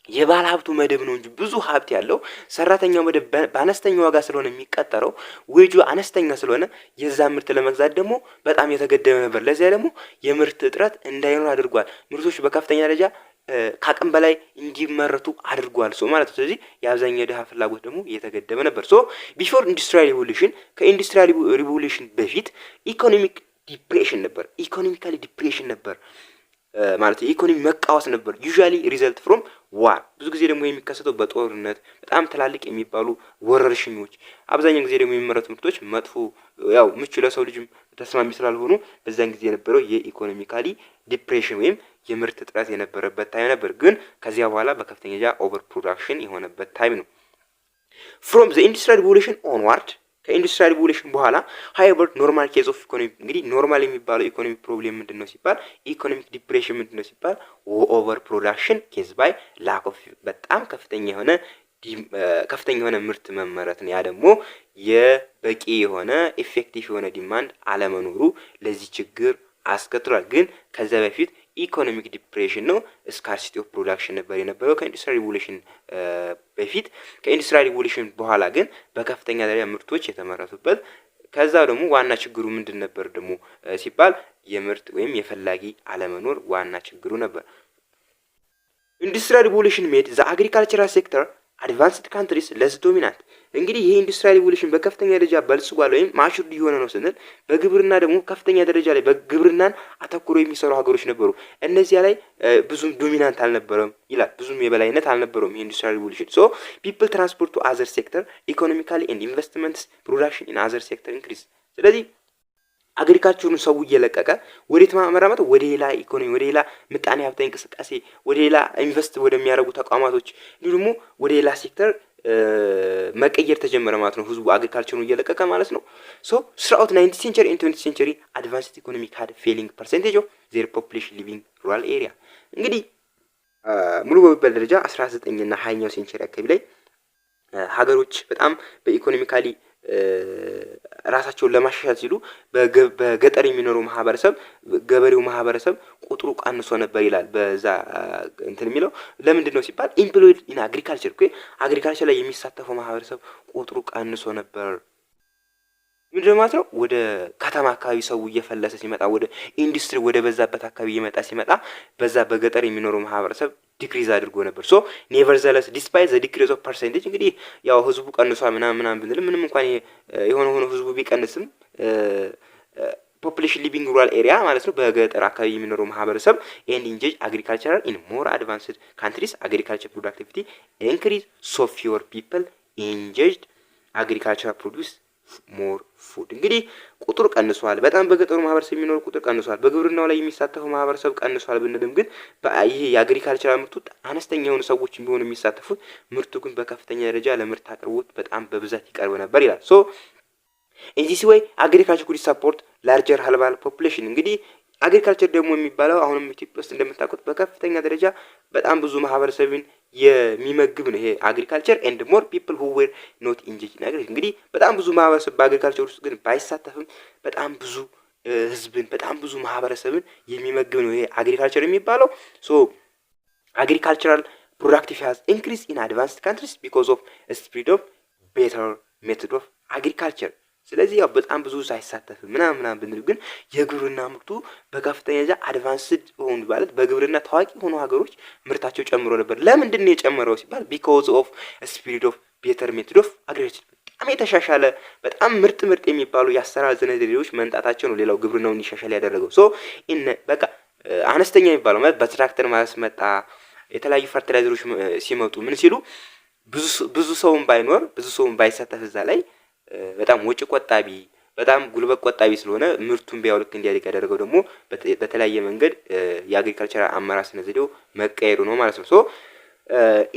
የባለ ሀብቱ መደብ ነው እንጂ ብዙ ሀብት ያለው ሰራተኛው መደብ በአነስተኛ ዋጋ ስለሆነ የሚቀጠረው ወጁ አነስተኛ ስለሆነ የዛ ምርት ለመግዛት ደግሞ በጣም የተገደበ ነበር። ለዚያ ደግሞ የምርት እጥረት እንዳይኖር አድርጓል። ምርቶች በከፍተኛ ደረጃ ካቅም በላይ እንዲመረቱ አድርጓል ሶ ማለት ነው። ስለዚህ የአብዛኛው ደሃ ፍላጎት ደግሞ የተገደበ ነበር። ሶ ቢፎር ኢንዱስትሪያል ሪቮሉሽን ከኢንዱስትሪያል ሪቮሉሽን በፊት ኢኮኖሚክ ዲፕሬሽን ነበር፣ ኢኮኖሚካሊ ዲፕሬሽን ነበር ማለት የኢኮኖሚ መቃወስ ነበር። ዩዥዋሊ ሪዘልት ፍሮም ዋር ብዙ ጊዜ ደግሞ የሚከሰተው በጦርነት በጣም ትላልቅ የሚባሉ ወረርሽኞች፣ አብዛኛው ጊዜ ደግሞ የሚመረቱ ምርቶች መጥፎ ያው ምቹ ለሰው ልጅም ተስማሚ ስላልሆኑ በዛን ጊዜ የነበረው የኢኮኖሚካሊ ዲፕሬሽን ወይም የምርት እጥረት የነበረበት ታይም ነበር። ግን ከዚያ በኋላ በከፍተኛ ደረጃ ኦቨር ፕሮዳክሽን የሆነበት ታይም ነው። from the industrial revolution onward ከኢንዱስትሪያል ሪቮሉሽን በኋላ however normal case of economic እንግዲህ ኖርማል የሚባለው ኢኮኖሚክ ፕሮብሌም ምንድነው ሲባል ኢኮኖሚክ ዲፕሬሽን ምንድነው ሲባል ኦቨር ፕሮዳክሽን ኬዝ ባይ ላክ ኦፍ በጣም ከፍተኛ የሆነ ከፍተኛ የሆነ ምርት መመረት ነው። ያ ደግሞ የበቂ የሆነ ኢፌክቲቭ የሆነ ዲማንድ አለመኖሩ ለዚህ ችግር አስከትሏል። ግን ከዛ በፊት ኢኮኖሚክ ዲፕሬሽን ነው፣ ስካርሲቲ ኦፍ ፕሮዳክሽን ነበር የነበረው ከኢንዱስትሪያል ሪቮሉሽን በፊት። ከኢንዱስትሪያል ሪቮሉሽን በኋላ ግን በከፍተኛ ደረጃ ምርቶች የተመረቱበት። ከዛ ደግሞ ዋና ችግሩ ምንድን ነበር ደግሞ ሲባል የምርት ወይም የፈላጊ አለመኖር ዋና ችግሩ ነበር። ኢንዱስትሪያል ሪቮሉሽን ሜድ ዘ አግሪካልቸራል ሴክተር አድቫንስድ ካንትሪስ ለስ ዶሚናንት። እንግዲህ ይሄ ኢንዱስትሪያል ሪቮሉሽን በከፍተኛ ደረጃ በልጽጓል ወይም ማቹርድ የሆነ ነው ስንል በግብርና ደግሞ ከፍተኛ ደረጃ ላይ በግብርናን አተኩሮ የሚሰሩ ሀገሮች ነበሩ። እነዚያ ላይ ብዙም ዶሚናንት አልነበረም ይላል፣ ብዙም የበላይነት አልነበረም ይሄ ኢንዱስትሪያል ሪቮሉሽን። ሶ ፒፕል ትራንስፖርት ቱ አዘር ሴክተር ኢኮኖሚካሊ ኤንድ ኢንቨስትመንትስ ፕሮዳክሽን ኢን አዘር ሴክተር ኢንክሪዝ። ስለዚህ አግሪካልቸሩን ሰው እየለቀቀ ወዴት ማመራመት ወደ ሌላ ኢኮኖሚ፣ ወደ ሌላ ምጣኔ ሀብታዊ እንቅስቃሴ፣ ወደ ሌላ ኢንቨስት ወደሚያደርጉ ተቋማቶች እንዲሁ ደግሞ ወደ ሌላ ሴክተር መቀየር ተጀመረ ማለት ነው። ህዝቡ አግሪካልቸሩን እየለቀቀ ማለት ነው። ሶ ስራውት 19th ሴንቸሪ ኢን 20th ሴንቸሪ አድቫንስድ ኢኮኖሚክ ሃድ ፌሊንግ ፐርሰንቴጅ ኦፍ ዜር ፖፑሌሽን ሊቪንግ ሩራል ኤሪያ። እንግዲህ ሙሉ በሚባል ደረጃ 19 እና 20ኛው ሴንቸሪ አካባቢ ላይ ሀገሮች በጣም በኢኮኖሚካሊ ራሳቸውን ለማሻሻል ሲሉ በገጠር የሚኖረው ማህበረሰብ ገበሬው ማህበረሰብ ቁጥሩ ቀንሶ ነበር ይላል። በዛ እንትን የሚለው ለምንድን ነው ሲባል ኢምፕሎይድ ኢን አግሪካልቸር አግሪካልቸር ላይ የሚሳተፈው ማህበረሰብ ቁጥሩ ቀንሶ ነበር። ምንድነው ማለት ነው? ወደ ከተማ አካባቢ ሰው እየፈለሰ ሲመጣ፣ ወደ ኢንዱስትሪ ወደ በዛበት አካባቢ ሲመጣ በዛ በገጠር የሚኖረው ማህበረሰብ ዲክሪዝ አድርጎ ነበር። ሶ ኔቨርዘለስ ዲስፓይት ዘ ዲክሪዝ ኦፍ ፐርሰንቴጅ እንግዲህ ያው ህዝቡ ቀንሷል ምናምን ብንል ምንም እንኳን የሆነ ህዝቡ ቢቀንስም ፖፑሌሽን ሊቪንግ ሩራል ኤሪያ ማለት ነው በገጠር አካባቢ የሚኖረው ማህበረሰብ ኤንድ ኢንጌጅ አግሪካልቸራል ኢን ሞር አድቫንስድ ካንትሪስ አግሪካልቸር ፕሮዳክቲቪቲ ኢንክሪዝ ሶ ፊወር ፒፕል ኢንጌጅድ አግሪካልቸራል ፕሮዲውስ ሞር ፉድ። እንግዲህ ቁጥር ቀንሷል፣ በጣም በገጠሩ ማህበረሰብ የሚኖር ቁጥር ቀንሷል፣ በግብርናው ላይ የሚሳተፈው ማህበረሰብ ቀንሷል ብንልም ግን ይሄ የአግሪካልቸራል ምርቱ አነስተኛ የሆኑ ሰዎች ቢሆኑ የሚሳተፉት ምርቱ ግን በከፍተኛ ደረጃ ለምርት አቅርቦት በጣም በብዛት ይቀርብ ነበር ይላል። ሶ ኢን ዚስ ዌይ አግሪካልቸር ኩድ ሰፖርት ላርጀር ሀርባል ፖፑሌሽን። እንግዲህ አግሪካልቸር ደግሞ የሚባለው አሁንም ኢትዮጵያ ውስጥ እንደምታውቁት በከፍተኛ ደረጃ በጣም ብዙ ማህበረሰብን የሚመግብ ነው ይሄ አግሪካልቸር ኤንድ ሞር ፒፕል ሁ ዌር ኖት ኢንጌጅ ነገር። እንግዲህ በጣም ብዙ ማህበረሰብ በአግሪካልቸር ውስጥ ግን ባይሳተፍም በጣም ብዙ ህዝብን በጣም ብዙ ማህበረሰብን የሚመግብ ነው ይሄ አግሪካልቸር የሚባለው። ሶ አግሪካልቸራል ፕሮዳክቲቪቲ ሃዝ ኢንክሪዝ ኢን አድቫንስድ ካንትሪስ ቢኮዝ ኦፍ ስፕሪድ ኦፍ ቤተር ሜቶድ ኦፍ አግሪካልቸር። ስለዚህ ያው በጣም ብዙ ሳይሳተፍ ምናምን ብንል ግን የግብርና ምርቱ በከፍተኛ ደረጃ አድቫንስድ ሆኑ ማለት በግብርና ታዋቂ ሆኑ ሀገሮች ምርታቸው ጨምሮ ነበር። ለምንድን ነው የጨመረው ሲባል ቢኮዝ ኦፍ ስፒሪት ኦፍ ቤተር ሜቶድ ኦፍ አግሪካልቸር፣ በጣም የተሻሻለ በጣም ምርጥ የሚባሉ የአሰራር ዘዴዎች መምጣታቸው ነው ሌላው ግብርናውን እንዲሻሻል ያደረገው። ሶ በቃ አነስተኛ የሚባለው ማለት በትራክተር ማስመጣ የተለያዩ ፈርቲላይዘሮች ሲመጡ ምን ሲሉ ብዙ ሰውን ባይኖር ብዙ ሰውን ባይሳተፍ እዛ ላይ በጣም ወጪ ቆጣቢ በጣም ጉልበት ቆጣቢ ስለሆነ ምርቱን ቢያውልክ እንዲያድግ ያደረገው ደግሞ በተለያየ መንገድ የአግሪካልቸር አመራር ስነ ዘዴው መቀየሩ ነው ማለት ነው። ሶ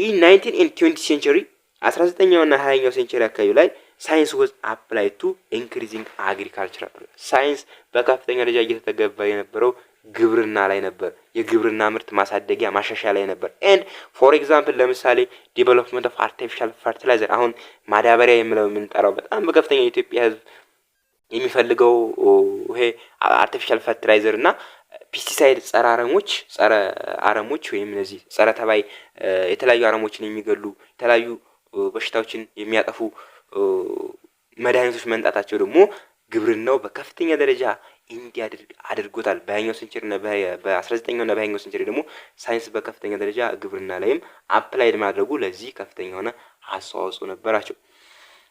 ኢን 19 and 20 ሴንቸሪ 19ኛው እና 20ኛው ሴንቸሪ አካባቢ ላይ ሳይንስ ወዝ አፕላይድ ቱ ኢንክሪዚንግ አግሪካልቸር። ሳይንስ በከፍተኛ ደረጃ እየተተገበረ የነበረው ግብርና ላይ ነበር፣ የግብርና ምርት ማሳደጊያ ማሻሻያ ላይ ነበር። ኤንድ ፎር ኤግዛምፕል ለምሳሌ ዲቨሎፕመንት ኦፍ አርቲፊሻል ፈርቲላይዘር፣ አሁን ማዳበሪያ የምንጠራው በጣም በከፍተኛ የኢትዮጵያ ሕዝብ የሚፈልገው ይሄ አርቲፊሻል ፈርቲላይዘር እና ፔስቲሳይድ ጸረ አረሞች ወይም እነዚህ ጸረ ተባይ የተለያዩ አረሞችን የሚገሉ የተለያዩ በሽታዎችን የሚያጠፉ መድኃኒቶች መንጣታቸው ደግሞ ግብርናው በከፍተኛ ደረጃ እንዲያድግ አድርጎታል። በ20ኛው ሴንቸሪ እና በ19ኛው እና በ20ኛው ሴንቸሪ ደግሞ ሳይንስ በከፍተኛ ደረጃ ግብርና ላይም አፕላይድ ማድረጉ ለዚህ ከፍተኛ የሆነ አስተዋጽኦ ነበራቸው።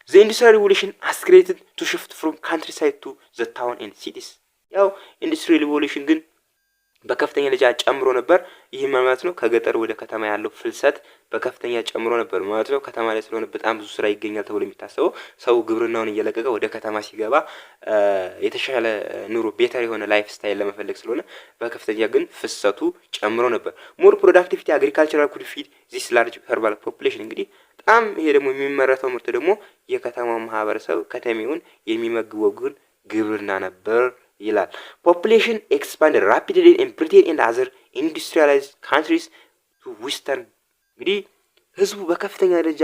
The Industrial Revolution has created to shift from countryside to the town and cities። ያው ኢንዱስትሪ ሪቮሉሽን ግን በከፍተኛ ደረጃ ጨምሮ ነበር። ይህ ማለት ነው ከገጠር ወደ ከተማ ያለው ፍልሰት በከፍተኛ ጨምሮ ነበር ማለት ነው። ከተማ ላይ ስለሆነ በጣም ብዙ ስራ ይገኛል ተብሎ የሚታሰበው ሰው ግብርናውን እየለቀቀ ወደ ከተማ ሲገባ የተሻለ ኑሮ ቤተር የሆነ ላይፍ ስታይል ለመፈለግ ስለሆነ በከፍተኛ ግን ፍሰቱ ጨምሮ ነበር። ሞር ፕሮዳክቲቪቲ አግሪካልቸራል ኩድ ፊድ ዚስ ላርጅ ሀርባል ፖፑሌሽን። እንግዲህ በጣም ይሄ ደግሞ የሚመረተው ምርት ደግሞ የከተማው ማህበረሰብ ከተሜውን የሚመግበው ግን ግብርና ነበር ይላል። ፖፑሌሽን ኤክስፓንድ ራፒድሊ ኢን ብሪቴን ኤንድ አዘር ኢንዱስትሪያላይዝድ ካንትሪስ ቱ ዌስተርን። እንግዲህ ህዝቡ በከፍተኛ ደረጃ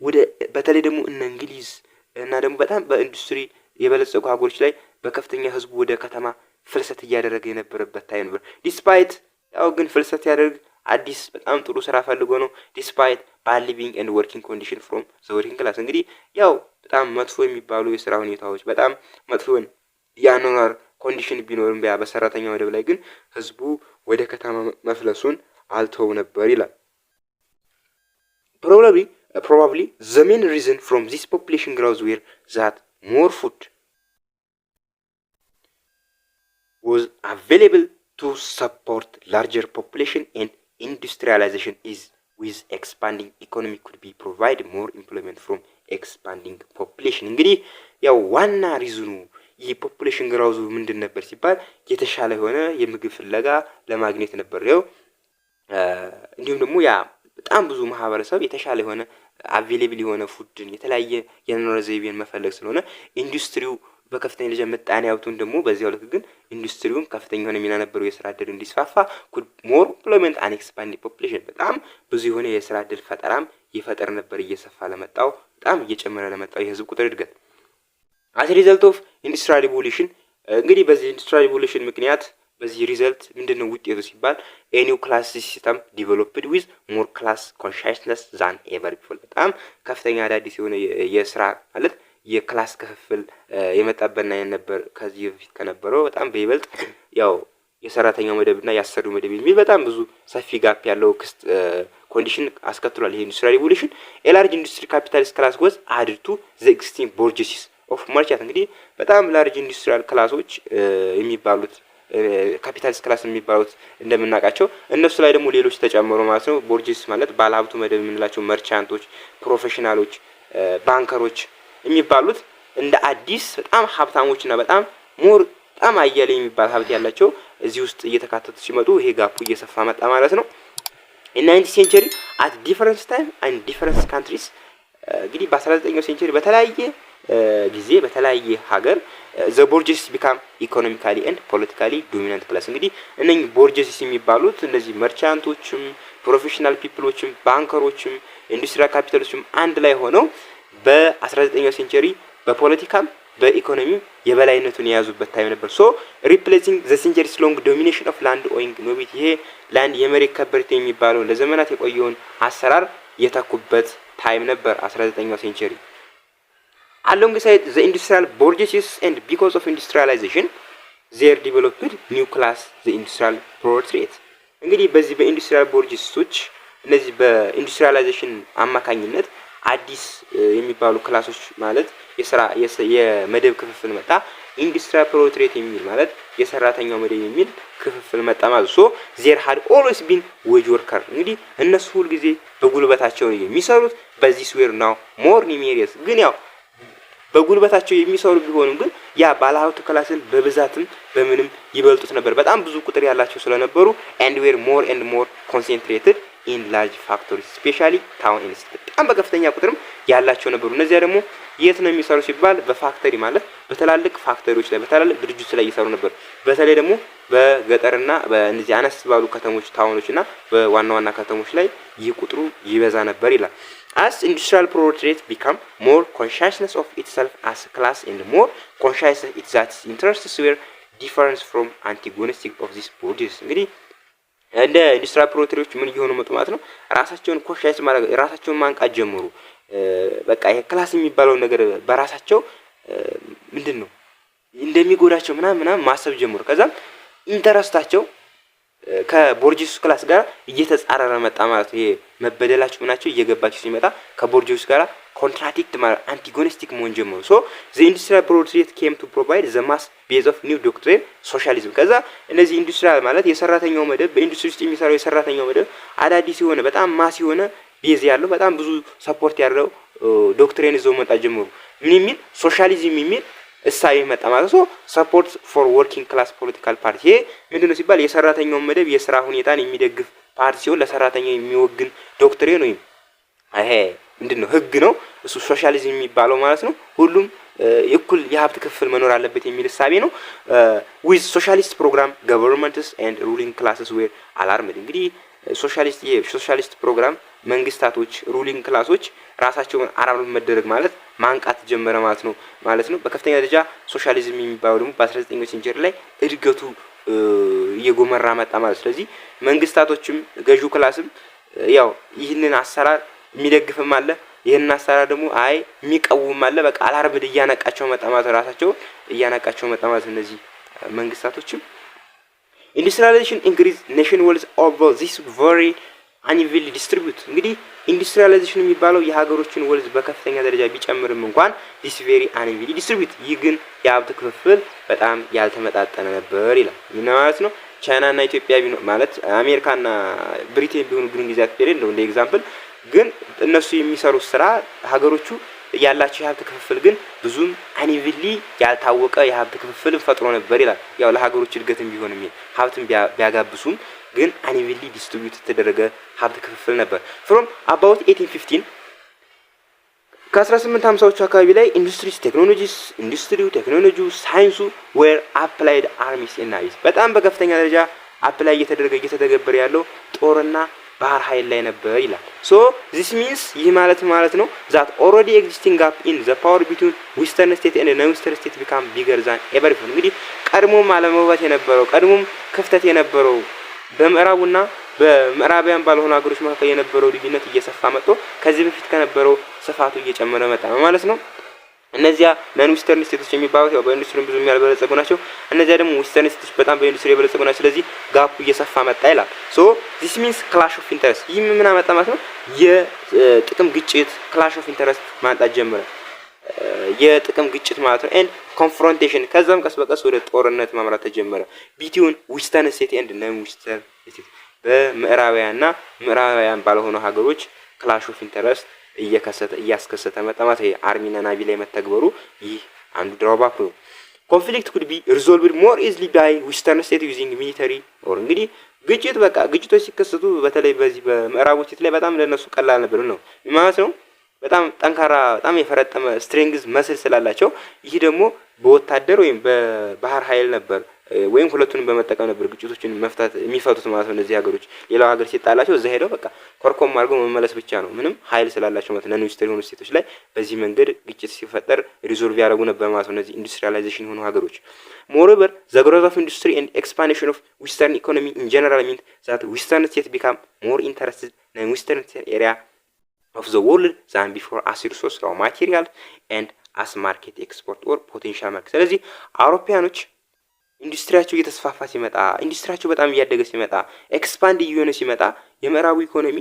ወደ በተለይ ደግሞ እነ እንግሊዝ እና ደግሞ በጣም በኢንዱስትሪ የበለጸጉ ሀገሮች ላይ በከፍተኛ ህዝቡ ወደ ከተማ ፍልሰት እያደረገ የነበረበት ታይም ነበር። ዲስፓይት ያው ግን ፍልሰት ያደርግ አዲስ በጣም ጥሩ ስራ ፈልጎ ነው። ዲስፓይት ባድ ሊቪንግ ኤንድ ወርኪንግ ኮንዲሽን ፍሮም ዘ ወርኪንግ ክላስ እንግዲህ ያው በጣም መጥፎ የሚባሉ የስራ ሁኔታዎች በጣም መጥፎ የአኗኗር ኮንዲሽን ቢኖርም በሰራተኛ መደብ ላይ ግን ህዝቡ ወደ ከተማ መፍለሱን አልተው ነበር ይላል። probably the main reason from this population growth were that more food was available to support larger population and industrialization is with expanding economy could be provide more employment from expanding population እንግዲህ ያው ዋና ሪዝኑ ይህ ፖፑሌሽን ግራውዙ ምንድን ነበር ሲባል የተሻለ የሆነ የምግብ ፍለጋ ለማግኘት ነበር። ያው እንዲሁም ደግሞ ያ በጣም ብዙ ማህበረሰብ የተሻለ የሆነ አቬሌብል የሆነ ፉድን የተለያየ የኑሮ ዘይቤን መፈለግ ስለሆነ ኢንዱስትሪው በከፍተኛ ደረጃ ምጣኔ ሀብቱን ደግሞ በዚያው ልክ ግን ኢንዱስትሪውን ከፍተኛ የሆነ ሚና ነበረው የስራ ዕድል እንዲስፋፋ ሞር ኤምፕሎይመንት አን ኤክስፓንዲንግ ፖፑሌሽን በጣም ብዙ የሆነ የስራ ዕድል ፈጠራም ይፈጠር ነበር እየሰፋ ለመጣው በጣም እየጨመረ ለመጣው የህዝብ ቁጥር እድገት። as a result of industrial revolution እንግዲህ በዚህ ኢንዱስትሪያል ሪቮሉሽን ምክንያት በዚህ ሪዘልት ምንድነው ውጤቱ ሲባል a new class system developed with more class consciousness than ever before በጣም ከፍተኛ አዳዲስ የሆነ የስራ ማለት የክላስ ክፍፍል የመጣበና የነበር ከዚህ በፊት ከነበረው በጣም በይበልጥ ያው የሰራተኛው መደብና ያሰሪው መደብ የሚል በጣም ብዙ ሰፊ ጋፕ ያለው ኮንዲሽን አስከትሏል። ይሄ ኢንዱስትሪያል ሪቮሉሽን a large industry capitalist class was added to the existing bourgeoisie of merchant እንግዲህ በጣም ላርጅ ኢንዱስትሪያል ክላሶች የሚባሉት ካፒታሊስት ክላስ የሚባሉት እንደምናውቃቸው እነሱ ላይ ደግሞ ሌሎች ተጨምሮ ማለት ነው። ቦርጂስ ማለት ባለሀብቱ መደብ የምንላቸው መርቻንቶች፣ ፕሮፌሽናሎች፣ ባንከሮች የሚባሉት እንደ አዲስ በጣም ሀብታሞችና በጣም ሞር በጣም አያሌ የሚባል ሀብት ያላቸው እዚህ ውስጥ እየተካተቱ ሲመጡ ይሄ ጋፑ እየሰፋ መጣ ማለት ነው። in 19th century at different time and different countries እንግዲህ በ19ኛው ሴንቸሪ በተለያየ ጊዜ በተለያየ ሀገር the bourgeois become economically and politically dominant class እንግዲህ እነኚህ ቦርጀሲስ የሚባሉት እነዚህ መርቻንቶችም ፕሮፌሽናል ፒፕሎችም ባንከሮችም ኢንዱስትሪያል ካፒታሊስቶችም አንድ ላይ ሆነው በ19ኛው ሴንቸሪ በፖለቲካም በኢኮኖሚም የበላይነቱን የያዙበት ታይም ነበር። ሶ ሪፕሌሲንግ ዘ ሴንቸሪስ ሎንግ ዶሚኔሽን ኦፍ ላንድ ኦዊንግ ኖቢሊቲ ይሄ ላንድ የመሬት ከበርቴ የሚባለው ለዘመናት የቆየውን አሰራር የተኩበት ታይም ነበር 19ኛው ሴንቸሪ። alongside the industrial bourgeoisie and because of industrialization there developed new class the industrial proletariat እንግዲህ በዚህ በኢንዱስትሪያል ቦርጂስቶች እነዚህ በኢንዱስትሪያላይዜሽን አማካኝነት አዲስ የሚባሉ ክላሶች ማለት የመደብ ክፍፍል መጣ። ኢንዱስትሪያል ፕሮሌታሪት የሚል ማለት የሰራተኛው መደብ የሚል ክፍፍል መጣ ማለት ሶ there had always been wage worker እንግዲህ እነሱ ሁሉ ጊዜ በጉልበታቸው የሚሰሩት በዚህ were now more numerous ግን ያው በጉልበታቸው የሚሰሩ ቢሆንም ግን ያ ባለሀብት ክላስን በብዛትም በምንም ይበልጡት ነበር። በጣም ብዙ ቁጥር ያላቸው ስለነበሩ and were more and more concentrated in large factories especially town and city በጣም በከፍተኛ ቁጥርም ያላቸው ነበሩ። እነዚያ ደግሞ የት ነው የሚሰሩ ሲባል በፋክተሪ ማለት በተላልቅ ፋክተሪዎች ላይ በተላልቅ ድርጅቶች ላይ ይሰሩ ነበር። በተለይ ደግሞ በገጠርና በእነዚህ አነስ ባሉ ከተሞች ታውኖችና በዋና ዋና ከተሞች ላይ ይህ ቁጥሩ ይበዛ ነበር ይላል። as industrial proletariat become more consciousness of itself as a class and more conscious that its interests were different from antagonistic of this bodies እንግዲህ እንደ ኢንዱስትሪያል ፕሮሌታሪዎች ምን እየሆኑ መጡ ማለት ነው። ራሳቸውን ኮንሻይስ ማድረግ ራሳቸውን ማንቃት ጀመሩ። በቃ የክላስ የሚባለው ነገር በራሳቸው ምንድነው እንደሚጎዳቸው ምናምን ማሰብ ጀመሩ። ከዛም ኢንተረስታቸው ከቦርጂስ ክላስ ጋር እየተጻረረ መጣ ማለት ነው። ይሄ መበደላቸው ምናቸው እየገባቸው ሲመጣ ከቦርጂስ ጋር ኮንትራዲክት ማለት አንታጎኒስቲክ መሆን ጀመሩ። ሶ the industrial proletariat came to provide the mass base of new doctrine socialism ከዛ እነዚህ ኢንዱስትሪያል ማለት የሰራተኛው መደብ በኢንዱስትሪ ውስጥ የሚሰራው የሰራተኛው መደብ አዳዲስ የሆነ በጣም ማስ የሆነ ቤዝ ያለው በጣም ብዙ ሰፖርት ያለው ዶክትሪን ይዘው መጣ ጀመሩ። ምን የሚል ሶሻሊዝም የሚል እሳቤ መጣ ማለት ነው። ሰፖርት ፎር ወርኪንግ ክላስ ፖለቲካል ፓርቲ ይሄ ምንድነው ሲባል የሰራተኛው መደብ የስራ ሁኔታን የሚደግፍ ፓርቲ ሲሆን ለሰራተኛው የሚወግን ዶክትሪን ነው። ይሄ ምንድነው ህግ ነው እሱ ሶሻሊዝም የሚባለው ማለት ነው። ሁሉም እኩል የሀብት ክፍል መኖር አለበት የሚል እሳቤ ነው። with socialist program governments and ruling classes were alarmed እንግዲህ ሶሻሊስት ፕሮግራም መንግስታቶች ሩሊንግ ክላሶች ራሳቸውን አራም መደረግ ማለት ማንቃት ጀመረ ማለት ነው። በከፍተኛ ደረጃ ሶሻሊዝም የሚባለው ደግሞ በ19ኛው ሴንቸሪ ላይ እድገቱ እየጎመራ መጣ ማለት። ስለዚህ መንግስታቶችም ገዢው ክላስም ያው ይህንን አሰራር የሚደግፍም አለ፣ ይህንን አሰራር ደግሞ አይ የሚቀውም አለ። በቃ አላርምድ እያነቃቸው መጣ ማለት ራሳቸው እያነቃቸው መጣ ማለት እነዚህ መንግስታቶችም ኢንዱስትሪያላይዜሽን ኢንክሪዝ ኔሽን ዌልዝ ኦቨር ዚስ ቨሪ አንኢቨንሊ ዲስትሪቢዩት። እንግዲህ ኢንዱስትሪያላይዜሽን የሚባለው የሀገሮችን ወልዝ በከፍተኛ ደረጃ ቢጨምርም እንኳን ዲስ ቬሪ አንኢቨንሊ ዲስትሪቢዩት፣ ይህ ግን የሀብት ክፍፍል በጣም ያልተመጣጠነ ነበር ይላል። ምን ማለት ነው? ቻይና እና ኢትዮጵያ ማለት አሜሪካና ብሪቴን ቢሆኑ ግን ጊዜያት ፔሪድ ነው እንደ ኤግዛምፕል። ግን እነሱ የሚሰሩት ስራ ሀገሮቹ ያላቸው የሀብት ክፍፍል ግን ብዙም አንኢቨንሊ ያልታወቀ የሀብት ክፍፍል ፈጥሮ ነበር ይላል። ያው ለሀገሮች እድገትም ቢሆንም ሀብትን ቢያጋብሱም ግን አንኢቨንሊ ዲስትሪቢዩት የተደረገ ሀብት ክፍፍል ነበር። ፍሮም አባውት 1815 ከ1850ዎቹ አካባቢ ላይ ኢንዱስትሪው ቴክኖሎጂው ሳይንሱ ዌር አፕላይድ አርሚስ እና ናቪስ በጣም በከፍተኛ ደረጃ አፕላይ እየተደገበረ ያለው ጦርና ባህር ኃይል ላይ ነበር ይላል። ሶ ዚስ ሚንስ ይህ ማለት ነው ዛት ኦልሬዲ ኤግዚስቲንግ ጋፕ ኢን ዘ ፓወር ቢትዊን ዌስተርን ስቴት ኤንድ ነን ዌስተርን ስቴት ቢካም ቢገር ዛን ኤቨር ቢፎር። እንግዲህ ቀድሞም አለመግባባት የነበረው ቀድሞም ክፍተት የነበረው በምዕራቡና በምዕራባውያን ባልሆኑ ሀገሮች መካከል የነበረው ልዩነት እየሰፋ መጥቶ ከዚህ በፊት ከነበረው ስፋቱ እየጨመረ መጣ ማለት ነው። እነዚያ ነን ዌስተርን ስቴቶች የሚባሉት ያው በኢንዱስትሪ ብዙ ያልበለጸጉ ናቸው። እነዚያ ደግሞ ዌስተርን ስቴቶች በጣም በኢንዱስትሪ የበለጸጉ ናቸው። ስለዚህ ጋፑ እየሰፋ መጣ ይላል። ሶ ዚስ ሚንስ ክላሽ ኦፍ ኢንተረስት፣ ይህ ምን አመጣ ማለት ነው? የጥቅም ግጭት ክላሽ ኦፍ ኢንተረስት ማምጣት ጀመረ። የጥቅም ግጭት ማለት ነው። ኤንድ ኮንፍሮንቴሽን፣ ከዛም ቀስ በቀስ ወደ ጦርነት ማምራት ተጀመረ። ቢትዊን ዌስተርን ስቴት ኤንድ ነን ዌስተርን ስቴት፣ በምዕራባውያንና ምዕራባውያን ባልሆኑ ሀገሮች ክላሽ ኦፍ ኢንተረስት እያስከሰተ መጣ ማለት ነው። አርሚና ናቪ ላይ መተግበሩ ይህ አንዱ ድራውባክ ነው። ኮንፍሊክት ኩድ ቢ ሪዞልቭድ ሞር ኢዝሊ ባይ ዌስተርን ስቴት ዩዚንግ ሚሊተሪ ኦር። እንግዲህ ግጭቶች ሲከሰቱ በተለይ በዚህ በምዕራቦች ላይ በጣም ለነሱ ቀላል ነበር ነው ማለት ነው። በጣም ጠንካራ በጣም የፈረጠመ ስትሬንግዝ መስል ስላላቸው ይህ ደግሞ በወታደር ወይም በባህር ኃይል ነበር ወይም ሁለቱንም በመጠቀም ነበር ግጭቶችን መፍታት የሚፈቱት ማለት ነው። እነዚህ ሀገሮች ሌላው ሀገር ሲጣላቸው እዛ ሄደው በቃ ኮርኮም አድርገው መመለስ ብቻ ነው፣ ምንም ኃይል ስላላቸው ማለት ነው። ነን ዌስተርን የሆኑ ስቴቶች ላይ በዚህ መንገድ ግጭት ሲፈጠር ሪዞልቭ ያደርጉ ነበር ማለት ነው እነዚህ ኢንዱስትሪያላይዜሽን የሆኑ ሀገሮች። ሞሮቨር ዘ ግሮዝ ኦፍ ኢንዱስትሪ ኤንድ ኤክስፓንሽን ኦፍ ዌስተርን ኢኮኖሚ ኢን ጀነራል ሚንት ዛት ዌስተርን ስቴት ቢካም ሞር ኢንተረስትድ ነን ዌስተርን ኤሪያ of the world than before as resource raw material and as market export or potential market። ስለዚህ አውሮፓያኖች ኢንዱስትሪያቸው እየተስፋፋ ሲመጣ፣ ኢንዱስትሪያቸው በጣም እያደገ ሲመጣ፣ ኤክስፓንድ እየሆነ ሲመጣ የምዕራቡ ኢኮኖሚ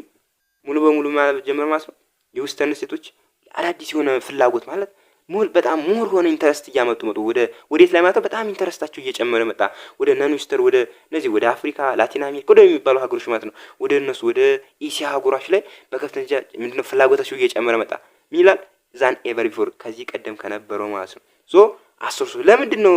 ሙሉ በሙሉ ማለት ጀመረ ማለት ነው። የዌስተርን ስቴቶች አዳዲስ የሆነ ፍላጎት ማለት በጣም ሞር ሆነ ኢንተረስት እያመጡ መጡ። ወዴት ላይ ማለት በጣም ኢንተረስታቸው እየጨመረ መጣ። ወደ ነን ዌስተር ወደ እነዚህ ወደ አፍሪካ፣ ላቲን አሜሪካ ወደ የሚባሉ ሀገሮች ማለት ነው። ወደ እነሱ ወደ ኤሲያ ሀገሮች ላይ በከፍተኛ ምንድነው ፍላጎታቸው እየጨመረ መጣ። ምን ይላል? ዛን ኤቨር ቢፎር ከዚህ ቀደም ከነበረው ማለት ነው። ሶ አስርሱ ለምንድን ነው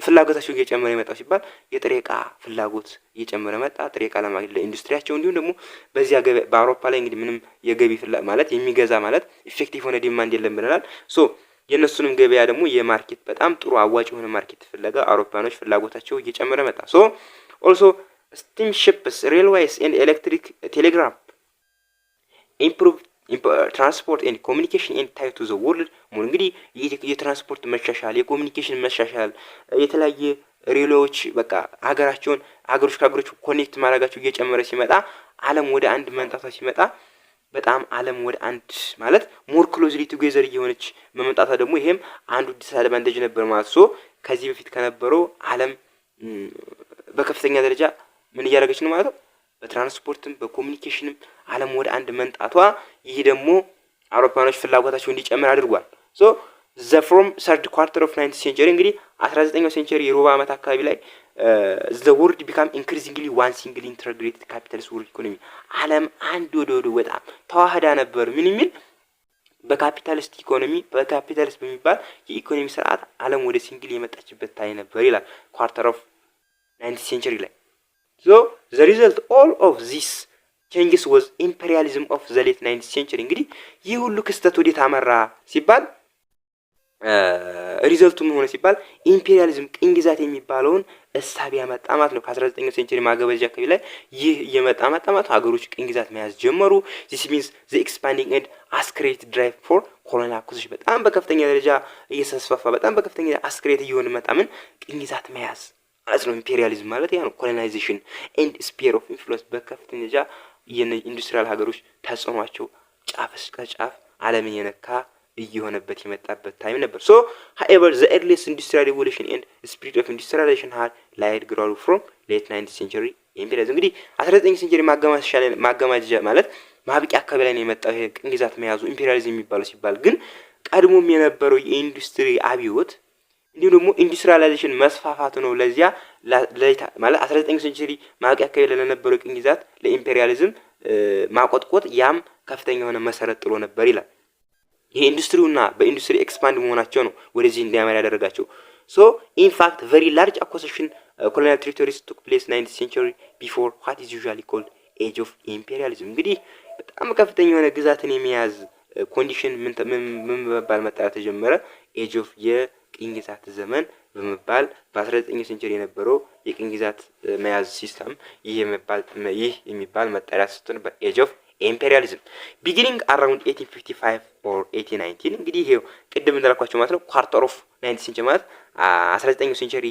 ፍላጎታቸው እየጨመረ የመጣው ሲባል የጥሬ ዕቃ ፍላጎት እየጨመረ መጣ። ጥሬ ዕቃ ለማግኘት ለኢንዱስትሪያቸው እንዲሁም ደግሞ በዚያ በአውሮፓ ላይ እንግዲህ ምንም የገቢ ማለት የሚገዛ ማለት ኢፌክቲቭ ሆነ ዲማንድ የለም ብለናል። ሶ የነሱንም ገበያ ደግሞ የማርኬት በጣም ጥሩ አዋጭ የሆነ ማርኬት ፍለጋ አውሮፓኖች ፍላጎታቸው እየጨመረ መጣ። ሶ ኦልሶ ስቲም ሺፕስ ሬልዌይስ ኤንድ ኤሌክትሪክ ቴሌግራፍ ኢምፕሩቭ ትራንስፖርት ኤንድ ኮሚኒኬሽን ኤንድ ታይቱ ዘ ወርልድ ሞር። እንግዲህ የትራንስፖርት መሻሻል፣ የኮሚኒኬሽን መሻሻል፣ የተለያየ ሬሎዎች በቃ ሀገሮች ከሀገሮች ኮኔክት ማድረጋቸው እየጨመረ ሲመጣ ዓለም ወደ አንድ መንጣቷ ሲመጣ በጣም ዓለም ወደ አንድ ማለት ሞር ክሎዝሊ ቱጌዘር እየሆነች በመምጣቷ ደግሞ ይሄም አንዱ ዲስአድቫንቴጅ ነበር ማለት ሶ ከዚህ በፊት ከነበረው ዓለም በከፍተኛ ደረጃ ምን እያደረገች ነው ማለት ነው። በትራንስፖርትም በኮሚኒኬሽንም ዓለም ወደ አንድ መንጣቷ ይህ ደግሞ አውሮፓኖች ፍላጎታቸው እንዲጨምር አድርጓል። ሶ ዘ ፍሮም ሰርድ ኳርተር ኦፍ 19th ሴንቸሪ እንግዲህ 19ኛው ሴንቸሪ የሩብ ዓመት አካባቢ ላይ ዘ ወርልድ ቢካም ኢንክሪዚንግሊ ዋን ሲንግል ኢንተግሬትድ ካፒታሊስት ወርልድ ኢኮኖሚ ዓለም አንድ ወደ በጣም ተዋህዳ ነበር። ምን የሚል በካፒታሊስት ኢኮኖሚ በካፒታሊስት በሚባል የኢኮኖሚ ስርዓት ዓለም ወደ ሲንግል የመጣችበት ታይ ነበር ይላል ኳርተር ኦፍ 19th ሴንቸሪ ላይ። So the result all of this changes was imperialism of the late 19th century። እንግዲህ ይህ ሁሉ ክስተት ወዴት አመራ ሲባል ሪዘልቱ ምን ሆነ ሲባል ኢምፔሪያሊዝም ቅኝ ግዛት የሚባለውን እሳቤ ያመጣ ማለት ነው። ከ19ኛው ሴንቸሪ ማገባደጃ አካባቢ ላይ ይህ እየመጣ መጣ ማለት ነው። ሀገሮች ቅኝ ግዛት መያዝ ጀመሩ። ዚስ ሚንስ ዘ ኤክስፓንዲንግ ኤንድ አስክሬት ድራይቭ ፎር ኮሎኒያል አኩዚሽን በጣም በከፍተኛ ደረጃ እየተስፋፋ በጣም በከፍተኛ አስክሬት እየሆነ መጣ። ምን ቅኝ ግዛት መያዝ ማለት ነው። ኢምፔሪያሊዝም ማለት ያ ነው። ኮሎናይዜሽን ኤንድ ስፒር ኦፍ ኢንፍሉዌንስ በከፍተኛ ደረጃ የኢንዱስትሪያል ሀገሮች ተጽዕኗቸው ጫፍ እስከ ጫፍ ዓለምን የነካ እየሆነበት የመጣበት ታይም ነበር። ሶ ሃኤቨር ዘ ኤርሊስት ኢንዱስትሪያል ሪቮሉሽን ኤንድ ስፒሪት ኦፍ ኢንዱስትሪያላይዜሽን ሃድ ላይድ ግራዱ ፍሮም ሌት 19th ሴንቸሪ ኢምፔሪያሊዝም እንግዲህ 19th ሴንቸሪ ማገባደጃ ማለት ማብቂያ አካባቢ ላይ ነው የመጣው ይሄ ቅኝ ግዛት መያዙ ኢምፔሪያሊዝም የሚባለው ሲባል ግን ቀድሞም የነበረው የኢንዱስትሪ አብዮት እንዲሁም ደግሞ ኢንዱስትሪያላይዜሽን መስፋፋቱ ነው ለዚያ ማለት 19th ሴንቸሪ ማብቂያ አካባቢ ላይ ለነበረው ቅኝ ግዛት ለኢምፔሪያሊዝም ማቆጥቆጥ ያም ከፍተኛ የሆነ መሰረት ጥሎ ነበር ይላል። ይሄ ኢንዱስትሪውና በኢንዱስትሪ ኤክስፓንድ መሆናቸው ነው ወደዚህ እንዲያመራ ያደረጋቸው። ሶ ኢን ፋክት ቨሪ ላርጅ አኮሴሽን ኮሎኒያል ቴሪቶሪስ ቱክ ፕሌስ 19th ሴንቸሪ ቢፎር ዋት ኢዝ ዩዥዋሊ ኮልድ ኤጅ ኦፍ ኢምፔሪያሊዝም። እንግዲህ በጣም ከፍተኛ የሆነ ግዛትን የሚያዝ ኮንዲሽን ምን በመባል መጠራት ተጀመረ? ኤጅ ኦፍ የቅኝ ግዛት ዘመን በመባል በ19ኛው ሴንቸሪ የነበረው የቅኝ ግዛት መያዝ ሲስተም ይህ የሚባል መጠሪያ ሰጥቶ ነበር። ኤጅ ኦፍ ኢምፔሪያሊዝም ቢጊኒንግ አራውንድ 1855 ኦር 1819 እንግዲህ ይሄው ቅድም እንዳልኳቸው ማለት ነው ኳርተር ኦፍ 19th ሴንቸሪ ማለት 19ኛው ሴንቸሪ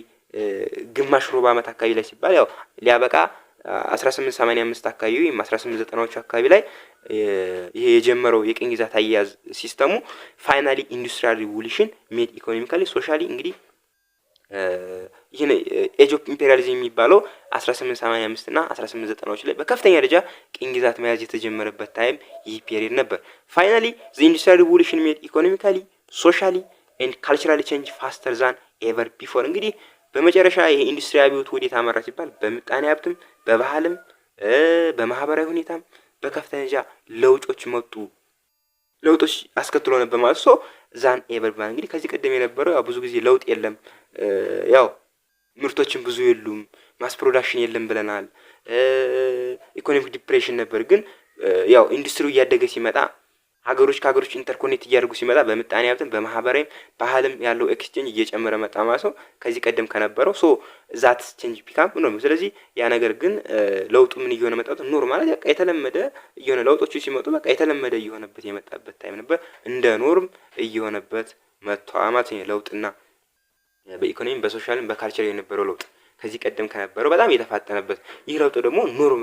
ግማሽ ሩብ ዓመት አካባቢ ላይ ሲባል ያው ሊያበቃ 1885 አካባቢ ወይም 1890ዎቹ አካባቢ ላይ ይሄ የጀመረው የቅኝ ግዛት አያያዝ ሲስተሙ ፋይናሊ ኢንዱስትሪያል ሪቮሉሽን ሜድ ኢኮኖሚካሊ ሶሻሊ እንግዲህ ይሄ ኤጅ ኦፍ ኢምፔሪያሊዝም የሚባለው 1885 እና 1890ዎች ላይ በከፍተኛ ደረጃ ቅኝ ግዛት መያዝ የተጀመረበት ታይም ይህ ፔሪድ ነበር። ፋይናሊ ዘ ኢንዱስትሪያል ሪቮሉሽን ሜድ ኢኮኖሚካሊ ሶሻሊ ኤንድ ካልቸራሊ ቼንጅ ፋስተር ዛን ኤቨር ቢፎር እንግዲህ በመጨረሻ ይሄ ኢንዱስትሪ አብዮት ወዴት አመራ ሲባል በምጣኔ ሀብትም በባህልም በማህበራዊ ሁኔታም በከፍተኛ ደረጃ ለውጦች አስከትሎ ነበር ማለት ሶ ዛን ኤቨር ባን እንግዲህ ከዚህ ቀደም የነበረው ያው ብዙ ጊዜ ለውጥ የለም ያው ምርቶችን ብዙ የሉም ማስ ፕሮዳክሽን የለም ብለናል ኢኮኖሚክ ዲፕሬሽን ነበር ግን ያው ኢንዱስትሪው እያደገ ሲመጣ ሀገሮች ከሀገሮች ኢንተርኮኔክት እያደረጉ ሲመጣ በምጣኔ ሀብትም በማህበራዊም ባህልም ያለው ኤክስቼንጅ እየጨመረ መጣ ማለት ነው ከዚህ ቀደም ከነበረው ሶ ዛት ቼንጅ ቢካም ነው ስለዚህ ያ ነገር ግን ለውጡ ምን እየሆነ መጣው ኖርማል በቃ የተለመደ እየሆነ ለውጦቹ ሲመጡ በቃ የተለመደ እየሆነበት የመጣበት ታይም ነበር እንደ ኖርም እየሆነበት መጥቷል ማለት ነው ለውጥና በኢኮኖሚም በሶሻልም በካልቸር የነበረው ለውጥ ከዚህ ቀደም ከነበረው በጣም የተፋጠነበት ይህ ለውጥ ደግሞ ኖርም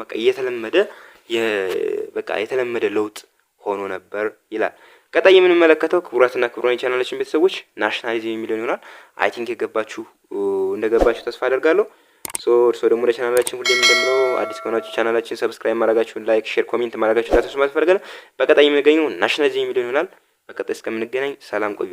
በቃ የተለመደ ለውጥ ሆኖ ነበር ይላል። ቀጣይ የምንመለከተው ክቡራትና ክቡራን የቻናላችን ቤተሰቦች ናሽናሊዝም የሚለውን ይሆናል። አይ ቲንክ እንደገባችሁ ተስፋ አደርጋለሁ። እርሶ ደግሞ ለቻናላችን ሁሌም እንደምለው አዲስ ከሆናችሁ ቻናላችን ሰብስክራይብ ማድረጋችሁን፣ ላይክ፣ ሼር፣ ኮሜንት ማድረጋችሁን እንዳትረሱ ማለት ፈልጋለሁ። በቀጣይ የምንገኘው ናሽናሊዝም የሚለውን ይሆናል። በቀጣይ እስከምንገናኝ ሰላም ቆዩ።